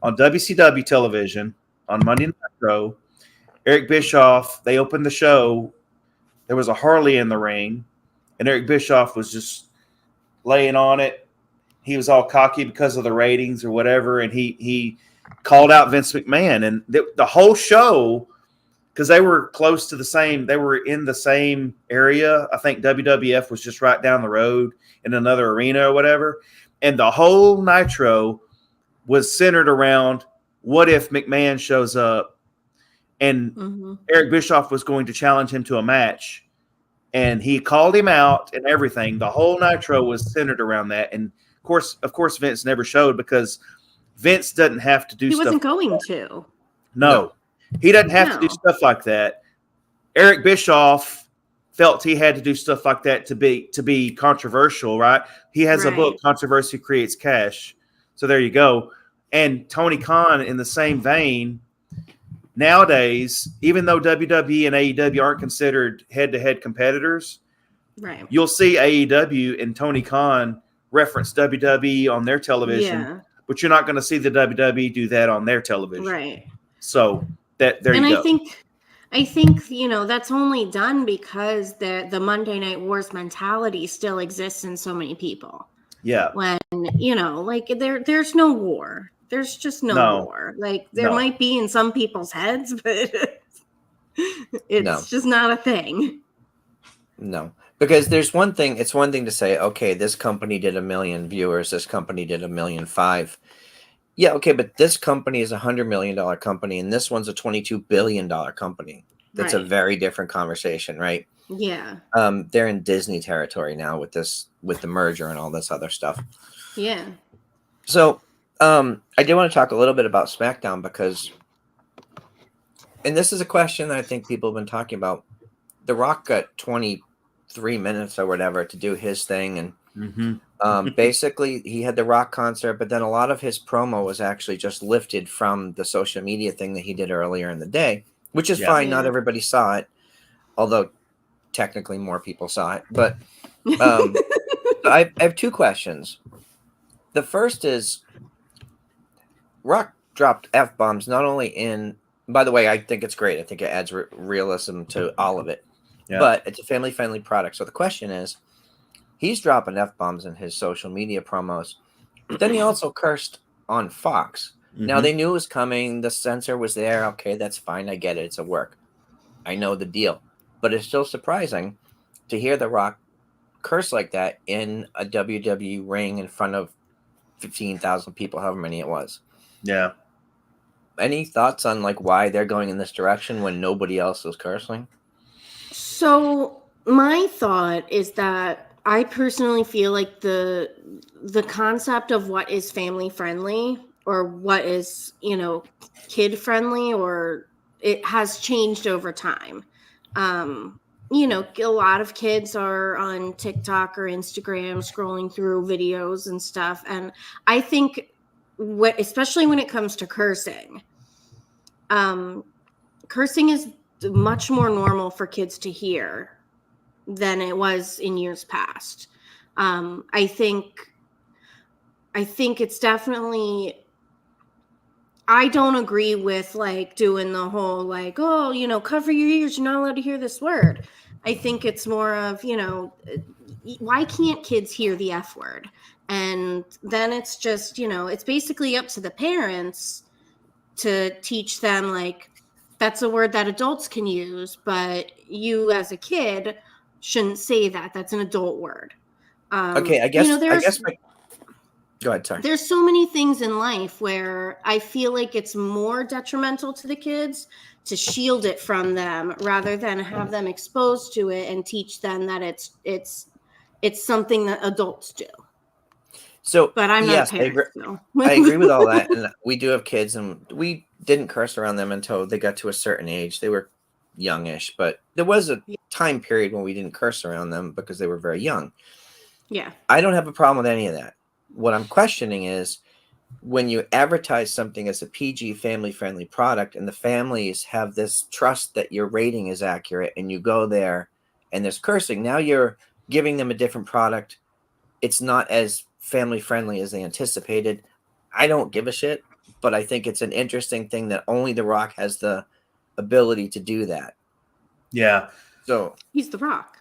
on WCW television on Monday Night Raw, Eric Bischoff, they opened the show. There was a Harley in the ring, and Eric Bischoff was just laying on it. He was all cocky because of the ratings or whatever, and he called out Vince McMahon. And the whole show, because they were close to the same, they were in the same area. I think WWF was just right down the road in another arena or whatever. And the whole Nitro was centered around, what if McMahon shows up and Eric Bischoff was going to challenge him to a match, and he called him out and everything. The whole Nitro was centered around that. And of course, Vince never showed, because Vince doesn't have to do stuff. He wasn't going to. No, he doesn't have to do stuff like that. Eric Bischoff felt he had to do stuff like that to be controversial, right? He has a book, Controversy Creates Cash. So there you go. And Tony Khan, in the same vein, nowadays, even though WWE and AEW aren't considered head-to-head competitors, you'll see AEW and Tony Khan reference WWE on their television, but you're not going to see the WWE do that on their television. Right. So there you go. I think that's only done because the Monday Night Wars mentality still exists in so many people. Yeah. When like there's no war. There's just no war. Like there might be in some people's heads, but it's just not a thing. No. Because there's one thing, it's one thing to say, okay, this company did 1 million viewers, this company did 1.5 million. Yeah, okay, but this company is $100 million company, and this one's a $22 billion company. That's a Right. very different conversation, right? Yeah. They're in Disney territory now with the merger and all this other stuff. Yeah. So, I do want to talk a little bit about SmackDown because, and this is a question that I think people have been talking about. The Rock got 23 minutes or whatever to do his thing, and basically he had the Rock concert, but then a lot of his promo was actually just lifted from the social media thing that he did earlier in the day, which is fine. Not everybody saw it, although technically more people saw it. But I have two questions. The first is, Rock dropped F-bombs not only in, by the way, I think it's great. I think it adds realism to all of it. Yeah. But it's a family-friendly product. So the question is, he's dropping F-bombs in his social media promos. But then he also cursed on Fox. Now, they knew it was coming. The censor was there. Okay, that's fine. I get it. It's a work. I know the deal. But it's still surprising to hear The Rock curse like that in a WWE ring in front of 15,000 people, however many it was. Yeah. Any thoughts on like why they're going in this direction when nobody else is cursing? So my thought is that I personally feel like the concept of what is family friendly or what is, kid friendly, or it has changed over time. A lot of kids are on TikTok or Instagram scrolling through videos and stuff. And I think especially when it comes to cursing, cursing is much more normal for kids to hear than it was in years past. I think it's definitely, I don't agree with like doing the whole like, oh, cover your ears, you're not allowed to hear this word. I think it's more of, why can't kids hear the F word? And then it's just, it's basically up to the parents to teach them like, that's a word that adults can use, but you as a kid shouldn't say that. That's an adult word. Okay, I guess go ahead, sorry. There's so many things in life where I feel like it's more detrimental to the kids to shield it from them rather than have them exposed to it and teach them that it's something that adults do. So, but I'm not a parent. I agree with all that, and we do have kids, and we didn't curse around them until they got to a certain age. They were youngish, but there was a time period when we didn't curse around them because they were very young. Yeah, I don't have a problem with any of that. What I'm questioning is when you advertise something as a PG family-friendly product and the families have this trust that your rating is accurate and you go there and there's cursing, now you're giving them a different product. It's not as family-friendly as they anticipated. I don't give a shit, but I think it's an interesting thing that only The Rock has the ability to do that. Yeah. So he's The Rock.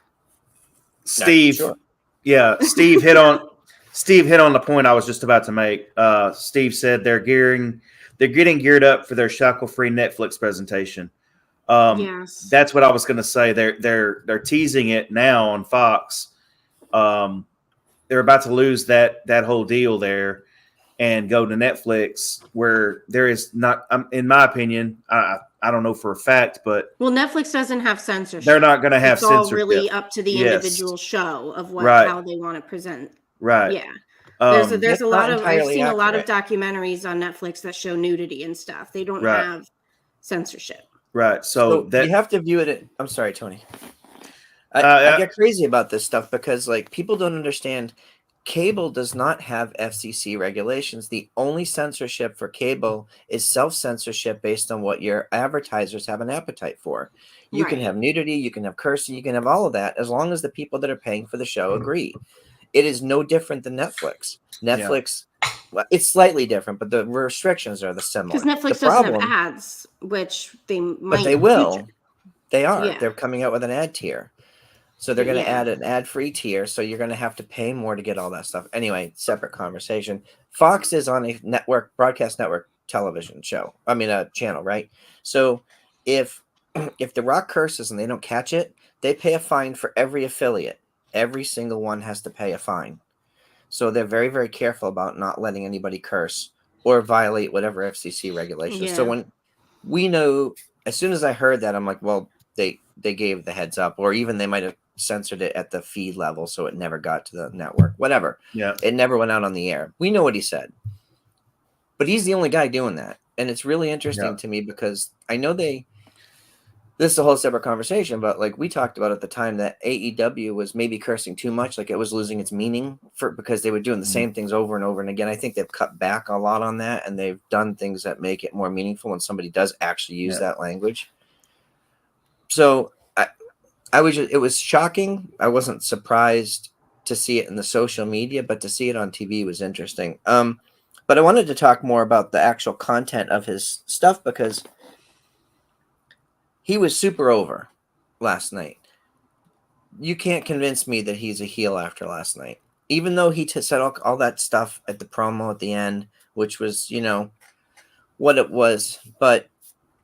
Steve. Sure. Yeah, Steve hit on the point I was just about to make. Steve said they're getting geared up for their shackle-free Netflix presentation. Yes, that's what I was going to say. They're teasing it now on Fox. They're about to lose that whole deal there and go to Netflix, where there is not, in my opinion, I don't know for a fact, but Netflix doesn't have censorship. They're not going to have censorship. It's all really up to the individual show of how they want to present. Right. Yeah. There's a lot of, I've seen a lot of documentaries on Netflix that show nudity and stuff. They don't have censorship. Right. So you have to view it. I'm sorry, Tony. I get crazy about this stuff because like people don't understand. Cable does not have FCC regulations. The only censorship for cable is self-censorship based on what your advertisers have an appetite for. You can have nudity, you can have cursing, you can have all of that as long as the people that are paying for the show agree. It is no different than Netflix. Well, it's slightly different, but the restrictions are the similar. Because Netflix doesn't have ads, which they might. But they will. They are. Yeah. They're coming out with an ad tier. So they're going to add an ad-free tier, so you're going to have to pay more to get all that stuff. Anyway, separate conversation. Fox is on a broadcast network television show. I mean, a channel, right? So if The Rock curses and they don't catch it, they pay a fine for every affiliate. every single one has to pay a fine. So they're very, very careful about not letting anybody curse or violate whatever FCC regulations. So Yeah. when we know, as soon as I heard that, I'm like, well, they gave the heads up, or even they might have censored it at the feed level so it never got to the network. Whatever. Yeah. It never went out on the air. We know what he said. But he's the only guy doing that. And it's really interesting to me because I know this is a whole separate conversation, but like we talked about at the time that AEW was maybe cursing too much, like it was losing its meaning because they were doing the same things over and over and again. I think they've cut back a lot on that, and they've done things that make it more meaningful when somebody does actually use that language. So it was shocking. I wasn't surprised to see it in the social media, but to see it on TV was interesting. But I wanted to talk more about the actual content of his stuff because he was super over last night. You can't convince me that he's a heel after last night. Even though he said all that stuff at the promo at the end, which was, what it was. But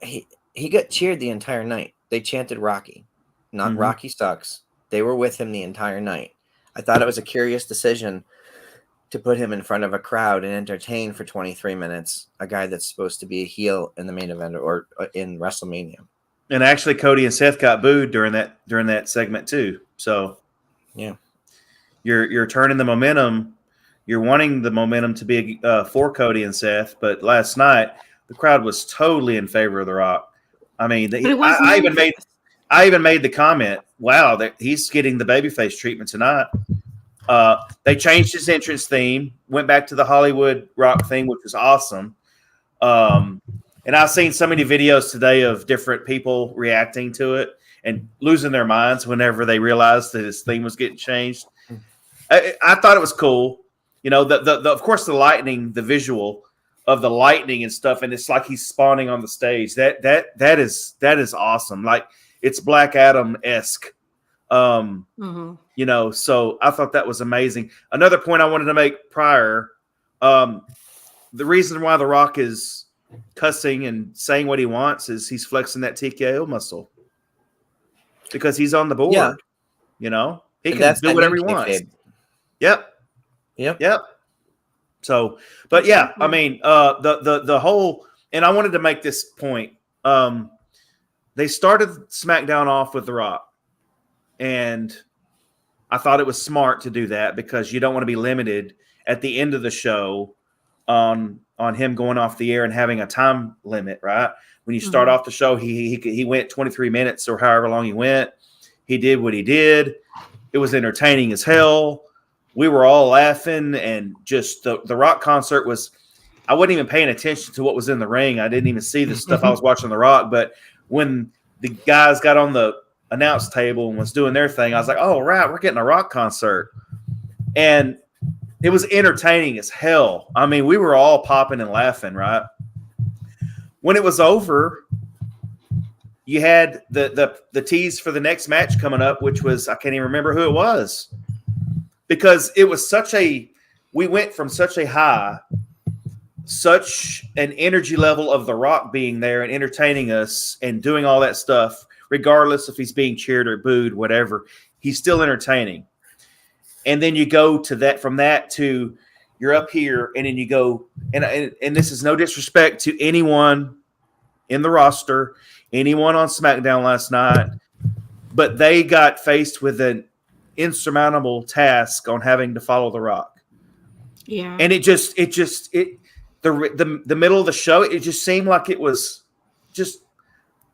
he got cheered the entire night. They chanted Rocky, not Rocky sucks. They were with him the entire night. I thought it was a curious decision to put him in front of a crowd and entertain for 23 minutes a guy that's supposed to be a heel in the main event or in WrestleMania. And actually, Cody and Seth got booed during that segment too. So, yeah, you're turning the momentum. You're wanting the momentum to be for Cody and Seth, but last night the crowd was totally in favor of The Rock. I mean, I even made the comment, "Wow, he's getting the babyface treatment tonight." They changed his entrance theme, went back to the Hollywood Rock theme, which was awesome. And I've seen so many videos today of different people reacting to it and losing their minds whenever they realized that his theme was getting changed. I thought it was cool. Of course, the lightning, the visual of the lightning and stuff, and it's like he's spawning on the stage. That is awesome. Like it's Black Adam-esque. So I thought that was amazing. Another point I wanted to make prior, the reason why The Rock is cussing and saying what he wants is he's flexing that TKO muscle because he's on the board. Yeah. He can do whatever he wants. Yep. So, but yeah, I mean, the whole, and I wanted to make this point. They started SmackDown off with The Rock, and I thought it was smart to do that because you don't want to be limited at the end of the show on him going off the air and having a time limit, right? When you start off the show, he went 23 minutes or however long he went. He did what he did. It was entertaining as hell. We were all laughing, and just the Rock concert was – I wasn't even paying attention to what was in the ring. I didn't even see the stuff I was watching The Rock. But when the guys got on the announce table and was doing their thing, I was like, oh, right, we're getting a Rock concert. And it was entertaining as hell. I mean, we were all popping and laughing, right? When it was over, you had the tease for the next match coming up, which was, I can't even remember who it was. Because it was we went from such a high, such an energy level of The Rock being there and entertaining us and doing all that stuff, regardless if he's being cheered or booed, whatever, he's still entertaining. And then you go to that, from that to you're up here, and then you go, and this is no disrespect to anyone in the roster, anyone on SmackDown last night, but they got faced with an insurmountable task on having to follow The Rock. Yeah. And the middle of the show, it just seemed like it was just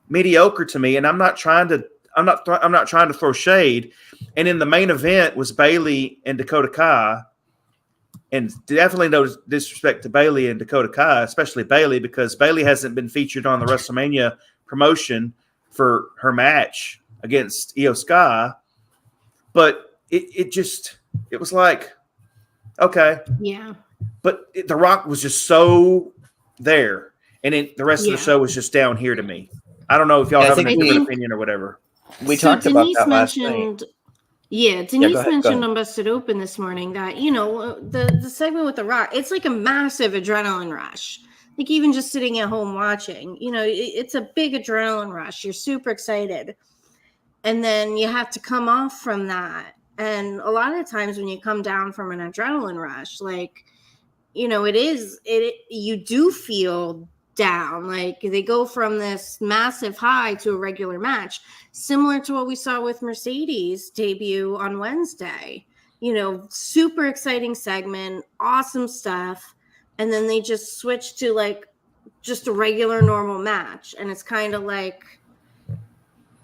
mediocre to me. And I'm not trying to throw shade. And in the main event was Bayley and Dakota Kai. And definitely no disrespect to Bayley and Dakota Kai, especially Bayley, because Bayley hasn't been featured on the WrestleMania promotion for her match against Io Sky. But it was like, okay. Yeah. But The Rock was just so there. And the rest of the show was just down here to me. I don't know if y'all have a different opinion or whatever. We talked about that last night. Yeah, Denise mentioned on Busted Open this morning that, the segment with The Rock, it's like a massive adrenaline rush. Like even just sitting at home watching, it's a big adrenaline rush. You're super excited. And then you have to come off from that And a lot of times when you come down from an adrenaline rush, like, you do feel down. Like they go from this massive high to a regular match, similar to what we saw with Mercedes debut on Wednesday. Super exciting segment, awesome stuff. And then they just switch to like just a regular normal match. And it's kind of like,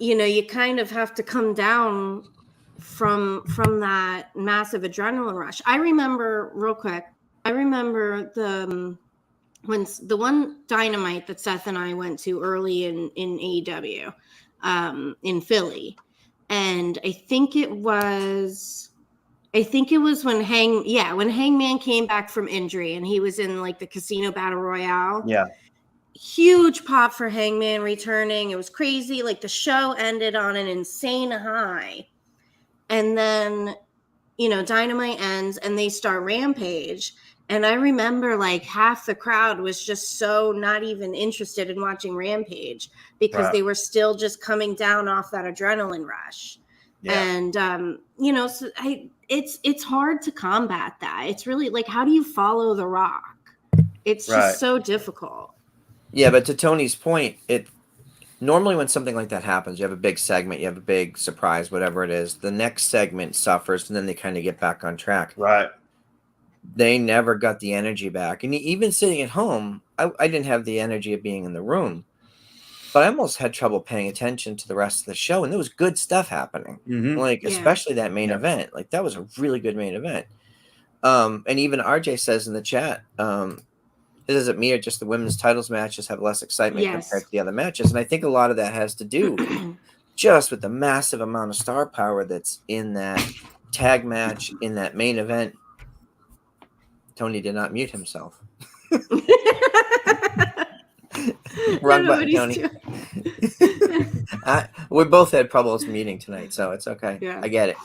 you kind of have to come down from that massive adrenaline rush. I remember real quick, the one Dynamite that Seth and I went to early in AEW in Philly. And I think it was when Hangman came back from injury and he was in like the Casino Battle Royale. Yeah. Huge pop for Hangman returning. It was crazy. Like the show ended on an insane high. And then, Dynamite ends and they start Rampage. And I remember like half the crowd was just so not even interested in watching Rampage because they were still just coming down off that adrenaline rush. Yeah. And, so it's hard to combat that. It's really like, how do you follow The Rock? It's just so difficult. Yeah, but to Tony's point, normally when something like that happens, you have a big segment, you have a big surprise, whatever it is, the next segment suffers and then they kind of get back on track. Right. They never got the energy back. And even sitting at home, I didn't have the energy of being in the room, but I almost had trouble paying attention to the rest of the show. And there was good stuff happening. Mm-hmm. Especially that main event. Like that was a really good main event. And even RJ says in the chat, it isn't me or just the women's titles matches have less excitement compared to the other matches. And I think a lot of that has to do just with the massive amount of star power that's in that tag match, in that main event. Tony did not mute himself. Wrong button, Tony. We both had troubles meeting tonight, so it's okay. Yeah. I get it.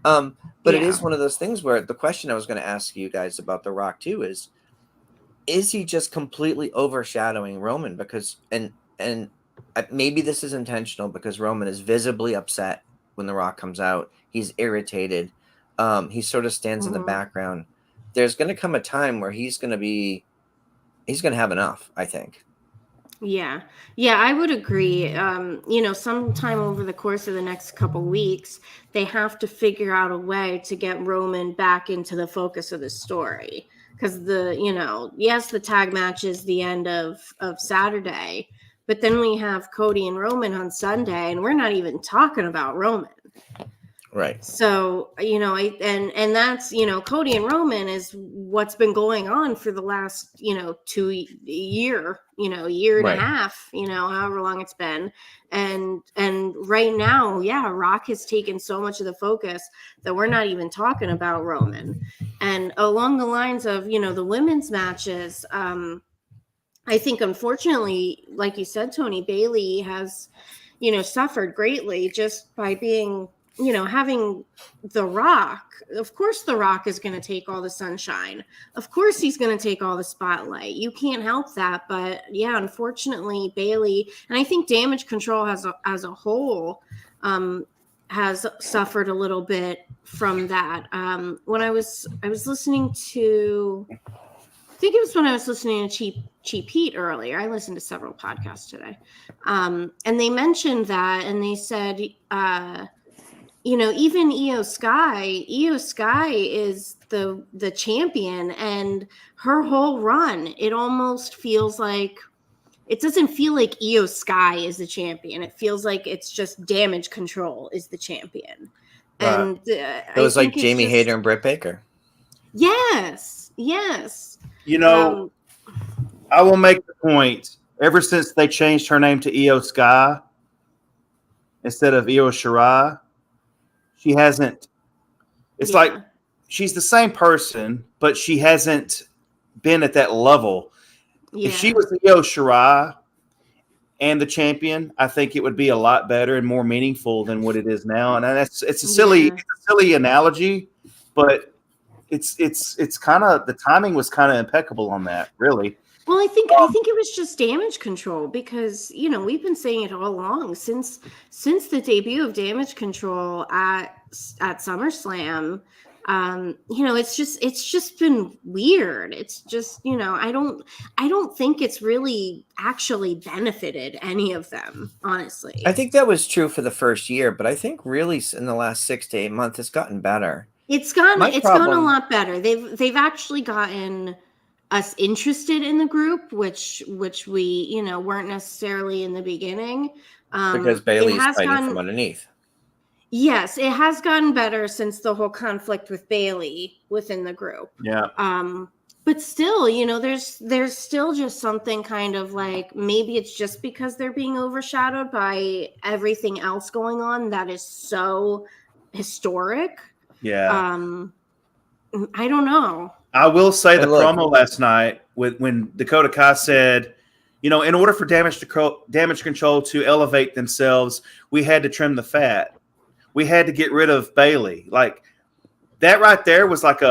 But it is one of those things where the question I was going to ask you guys about The Rock too is he just completely overshadowing Roman? Because and maybe this is intentional because Roman is visibly upset when The Rock comes out. He's irritated. He sort of stands in the background. There's going to come a time where he's going to have enough, I think. Yeah, I would agree. Sometime over the course of the next couple weeks, they have to figure out a way to get Roman back into the focus of the story. Because the tag match is the end of Saturday, but then we have Cody and Roman on Sunday, and we're not even talking about Roman. Right. So, and that's, Cody and Roman is what's been going on for the last, 2 year and a half, however long it's been. And right now, Rock has taken so much of the focus that we're not even talking about Roman. And along the lines of, the women's matches, I think, unfortunately, like you said, Tony, Bayley has, suffered greatly just by being, having The Rock. Of course, The Rock is going to take all the sunshine. Of course, he's going to take all the spotlight. You can't help that. But yeah, unfortunately, Bayley, and I think Damage Control as a whole has suffered a little bit from that. When I was listening to, I think it was when I was listening to Cheap Heat earlier. I listened to several podcasts today. And they mentioned that, and they said, even Io Sky is the champion, and her whole run, it almost feels like, it doesn't feel like Io Sky is the champion. It feels like it's just Damage Control is the champion. And it was like Jamie Hayter and Britt Baker. Yes. I will make the point, ever since they changed her name to Io Sky instead of Io Shirai, she hasn't. It's like she's the same person, but she hasn't been at that level. Yeah. If she was Io Shirai and the champion, I think it would be a lot better and more meaningful than what it is now. And it's a silly analogy, but it's kind of, the timing was kind of impeccable on that, really. Well, I think it was just Damage Control because, we've been saying it all along since the debut of Damage Control at at SummerSlam. It's just been weird. It's just, I don't think it's really actually benefited any of them, honestly. I think that was true for the first year, but I think really in the last 6 to 8 months, it's gotten better. It's gotten a lot better. They've actually gotten us interested in the group, which we, weren't necessarily in the beginning. Because Bailey's fighting from underneath. Yes, it has gotten better since the whole conflict with Bailey within the group. Yeah. But still, there's still just something kind of like, maybe it's just because they're being overshadowed by everything else going on that is so historic. Yeah. I don't know. I will say promo last night when Dakota Kai said, in order for damage control to elevate themselves, we had to trim the fat. We had to get rid of Bailey. Like, that right there was like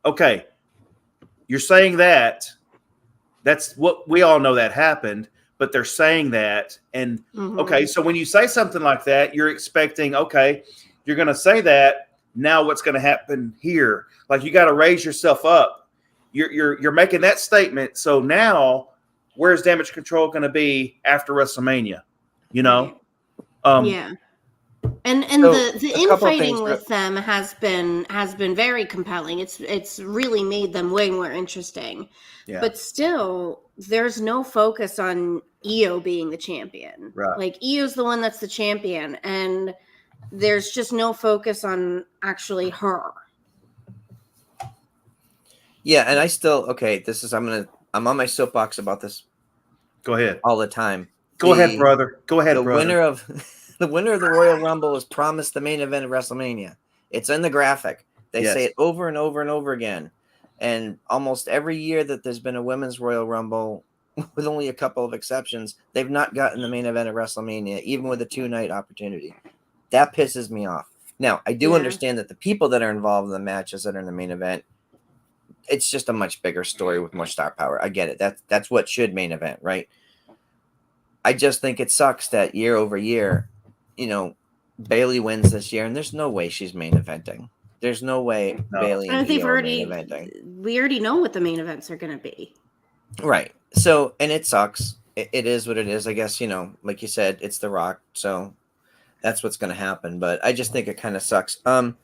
okay, you're saying that. That's what we all know that happened, but they're saying that. And, okay, so when you say something like that, you're expecting, okay, you're going to say that. Now what's going to happen here? Like, you got to raise yourself up. You're making that statement. So now where's damage control going to be after WrestleMania? Yeah. And so the infighting with them has been very compelling. It's really made them way more interesting. Yeah. But still, there's no focus on Io being the champion. Right. Like, Io's the one that's the champion, and there's just no focus on actually her. Yeah, and I still I'm on my soapbox about this. Go ahead. All the time. Go ahead, brother. The winner of the Royal Rumble is promised the main event of WrestleMania. It's in the graphic. They say it over and over and over again. And almost every year that there's been a women's Royal Rumble, with only a couple of exceptions, they've not gotten the main event of WrestleMania, even with a 2-night opportunity. That pisses me off. Now, I do understand that the people that are involved in the matches that are in the main event, it's just a much bigger story with more star power. I get it. That's what should main event, right? I just think it sucks that year over year, Bailey wins this year, and there's no way she's main eventing. There's no way Bailey and Io are main eventing. We already know what the main events are going to be. Right. So, and it sucks. It is what it is. I guess, like you said, it's The Rock. So that's what's going to happen. But I just think it kind of sucks. So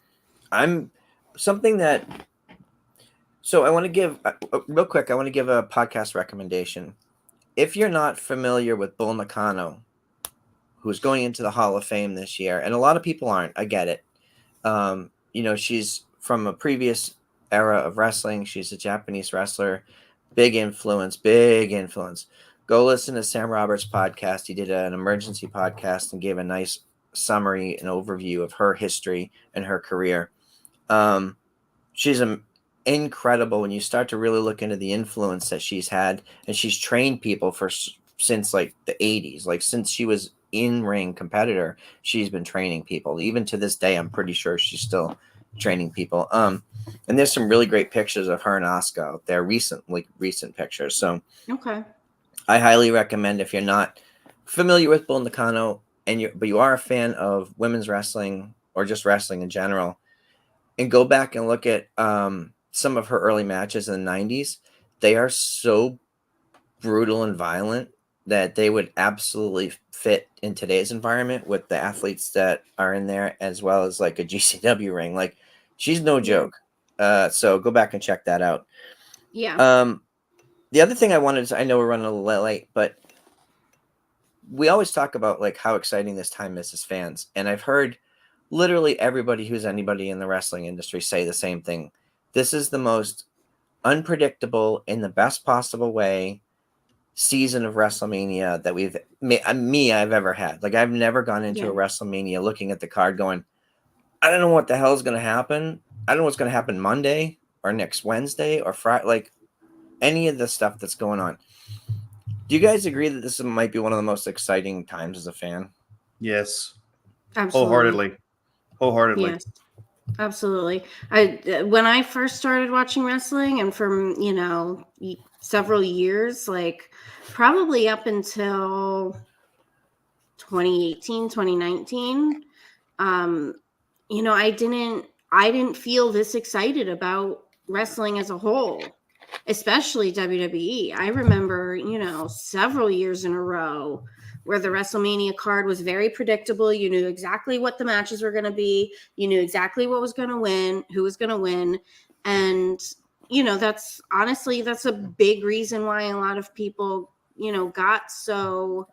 I want to give real quick. I want to give a podcast recommendation. If you're not familiar with Bull Nakano, who's going into the Hall of Fame this year, and a lot of people aren't, I get it. She's from a previous era of wrestling. She's a Japanese wrestler. Big influence. Go listen to Sam Roberts' podcast. He did an emergency podcast and gave a nice summary and overview of her history and her career. She's incredible when you start to really look into the influence that she's had, and she's trained people since like the 80s. Like, since she was in-ring competitor, she's been training people. Even to this day, I'm pretty sure she's still training people. And there's some really great pictures of her and Asuka out there, recent pictures. So okay, I highly recommend, if you're not familiar with Bull Nakano but you are a fan of women's wrestling or just wrestling in general, and go back and look at some of her early matches in the 90s. They are so brutal and violent that they would absolutely fit in today's environment with the athletes that are in there, as well as like a GCW ring. Like, she's no joke. So go back and check that out. Yeah. The other thing I wanted to, I know we're running a little late, but we always talk about like how exciting this time is as fans. And I've heard literally everybody who's anybody in the wrestling industry say the same thing. This is the most unpredictable, in the best possible way, season of WrestleMania that I've ever had. Like, I've never gone into a WrestleMania looking at the card going, I don't know what the hell is going to happen. I don't know what's going to happen Monday or next Wednesday or Friday, like any of the stuff that's going on. Do you guys agree that this might be one of the most exciting times as a fan? Yes. Absolutely. Wholeheartedly. Yes. Absolutely. When I first started watching wrestling, and from, several years, like probably up until 2018, 2019, I didn't feel this excited about wrestling as a whole, especially WWE. I remember, several years in a row where the WrestleMania card was very predictable. You knew exactly what the matches were going to be. You knew exactly what was going to win, who was going to win. And, that's a big reason why a lot of people, got so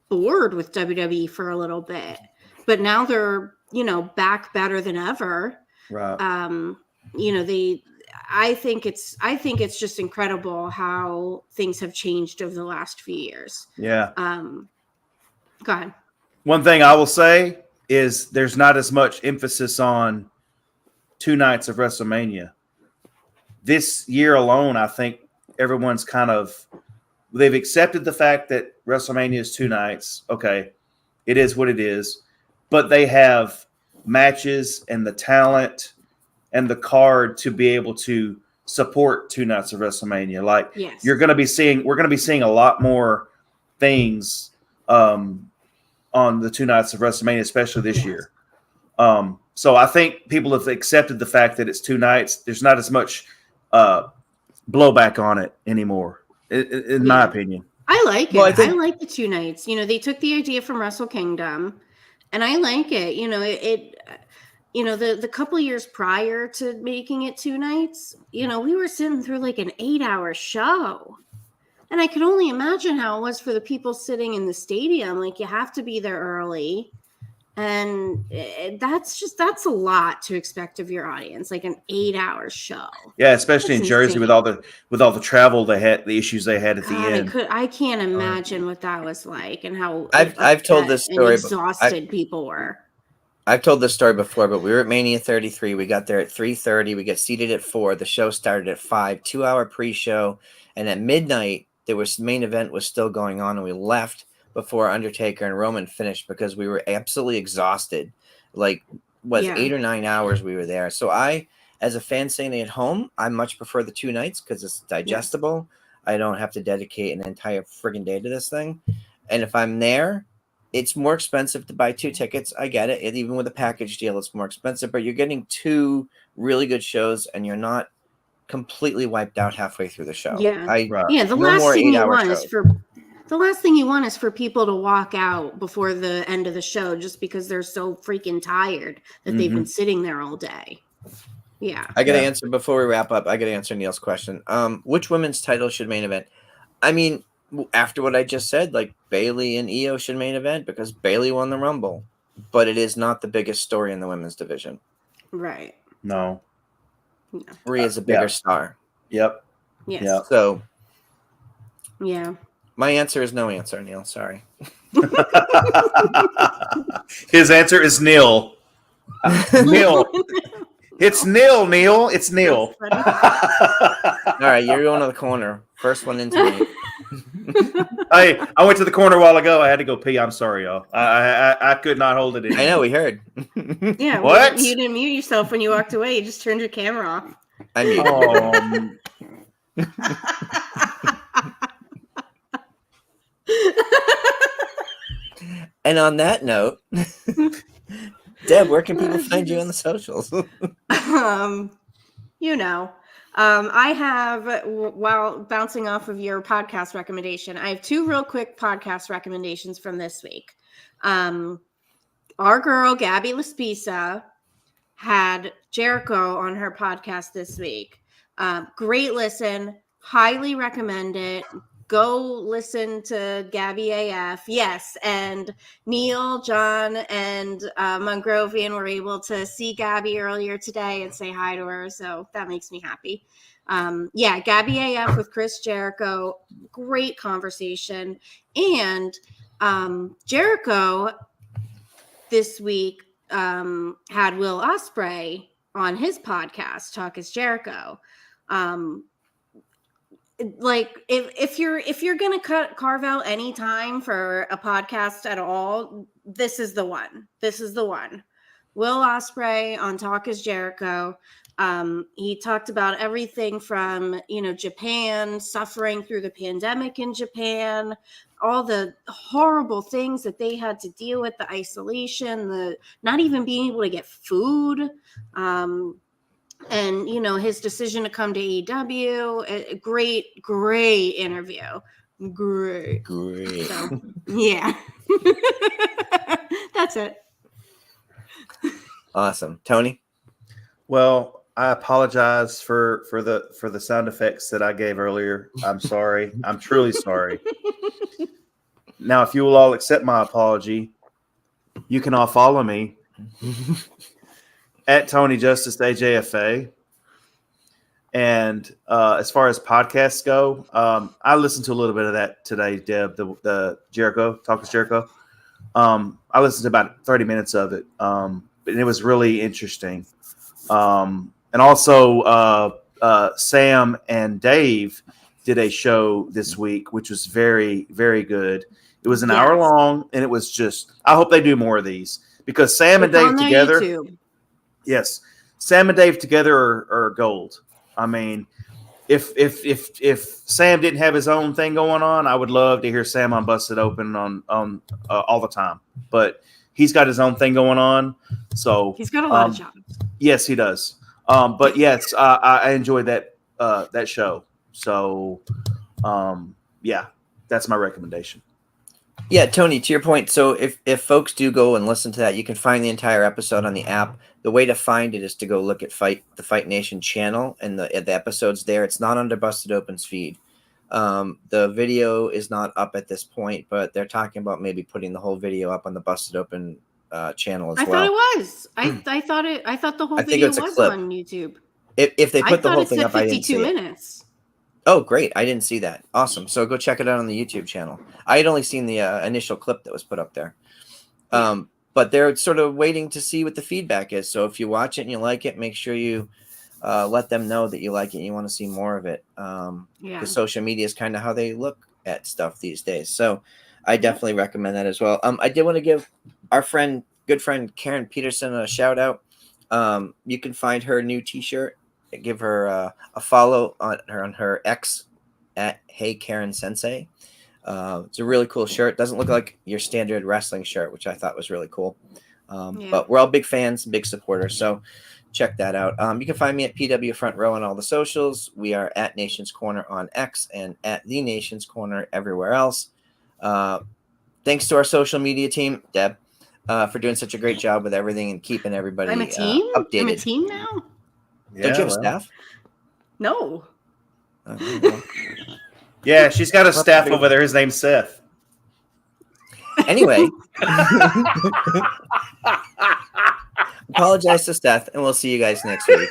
bored with WWE for a little bit. But now they're, back better than ever. Right. I think it's just incredible how things have changed over the last few years. Yeah. Go ahead. One thing I will say is there's not as much emphasis on 2 nights of WrestleMania. This year alone, I think everyone's they've accepted the fact that WrestleMania is 2 nights. Okay, it is what it is. But they have matches and the talent and the card to be able to support 2 nights of WrestleMania. Like, yes. we're going to be seeing a lot more things on the 2 nights of WrestleMania, especially this year. So I think people have accepted the fact that it's 2 nights. There's not as much blowback on it anymore, in my opinion. I like it. I like the 2 nights. They took the idea from Wrestle Kingdom, and I like it. The couple years prior to making it 2 nights, we were sitting through like an 8-hour show. And I could only imagine how it was for the people sitting in the stadium. Like, you have to be there early. And that's a lot to expect of your audience, like an 8-hour show. Yeah, especially in Jersey with all the travel they had, the issues they had at the end. I can't imagine what that was like and how I've told this story. Exhausted people were. I've told this story before, but we were at Mania 33. We got there at 3:30. We got seated at 4. The show started at 5. 2-hour pre-show, and at midnight, main event was still going on, and we left before Undertaker and Roman finished because we were absolutely exhausted. 8 or 9 hours we were there. So I, as a fan staying at home, I much prefer the 2 nights because it's digestible. I don't have to dedicate an entire friggin' day to this thing. And if I'm there, it's more expensive to buy 2 tickets. I get it. Even with a package deal, it's more expensive, but you're getting 2 really good shows and you're not completely wiped out halfway through the show. Yeah. The no last more thing 8-hour you want shows. is the last thing you want is for people to walk out before the end of the show just because they're so freaking tired that they've been sitting there all day. Yeah. I got to answer before we wrap up. I got to answer Neil's question. Which women's title should main event? I mean, after what I just said, like Bayley and Io should main event because Bayley won the Rumble, but it is not the biggest story in the women's division. Right. No. Rhea's a bigger star. Yep. Yes. Yep. So. Yeah. My answer is no answer, Neil. Sorry. His answer is nil. Nil. It's nil, Neil. It's nil. All right, you're going to the corner. First one into me. Hey, I went to the corner a while ago. I had to go pee. I'm sorry, y'all. I could not hold it in. I know, we heard. Yeah. What? You didn't mute yourself when you walked away. You just turned your camera off. I muted. And on that note, Deb, where can people find you on the socials? I have, while bouncing off of your podcast recommendation, I have 2 real quick podcast recommendations from this week. Our girl, Gabby Laspisa, had Jericho on her podcast this week. Great listen. Highly recommend it. Go listen to Gabby AF. Yes. And Neil, John, and Mongrovian were able to see Gabby earlier today and say hi to her. So that makes me happy. Gabby AF with Chris Jericho. Great conversation. And Jericho this week had Will Ospreay on his podcast, Talk is Jericho. If you're gonna carve out any time for a podcast at all, this is the one. Will Ospreay on Talk is Jericho. He talked about everything from, Japan, suffering through the pandemic in Japan, all the horrible things that they had to deal with, the isolation, the not even being able to get food. And his decision to come to AEW. A great interview. Great. So, yeah. That's it. Awesome. Tony? Well, I apologize for the sound effects that I gave earlier. I'm sorry. I'm truly sorry. Now, if you will all accept my apology, you can all follow me at Tony Justice AJFA. And as far as podcasts go, I listened to a little bit of that today, Deb, the Jericho, Talk is Jericho. I listened to about 30 minutes of it, and it was really interesting. And also, Sam and Dave did a show this week, which was very, very good. It was an hour long, and it was just – I hope they do more of these because Sam and Dave together – yes, Sam and Dave together are gold. I mean, if Sam didn't have his own thing going on, I would love to hear Sam on Busted Open on all the time. But he's got his own thing going on, so he's got a lot of jobs. Yes, he does. But yes, I enjoyed that show. So, yeah, that's my recommendation. Yeah, Tony, to your point, so if folks do go and listen to that, you can find the entire episode on the app. The way to find it is to go look at the Fight Nation channel and the episodes there. It's not under Busted Open's feed. The video is not up at this point, but they're talking about maybe putting the whole video up on the Busted Open channel as well. I thought it was. I thought the whole video was on YouTube. If they put the whole thing up, 52 I didn't see minutes. Oh, great. I didn't see that. Awesome. So go check it out on the YouTube channel. I had only seen the initial clip that was put up there. But they're sort of waiting to see what the feedback is. So if you watch it and you like it, make sure you let them know that you like it and you want to see more of it. Because social media is kind of how they look at stuff these days. So I definitely recommend that as well. I did want to give our good friend Karen Peterson a shout out. You can find her new t-shirt. Give her a follow on her X at Hey Karen Sensei. It's a really cool shirt. Doesn't look like your standard wrestling shirt, which I thought was really cool. But we're all big fans, big supporters. So check that out. You can find me at PW Front Row on all the socials. We are at Nation's Corner on X and at The Nation's Corner everywhere else. Thanks to our social media team, Deb, for doing such a great job with everything and keeping everybody updated. I'm a team now? Don't you have staff? No. Yeah, she's got a staff over there. His name's Seth. Anyway. Apologize to Seth, and we'll see you guys next week.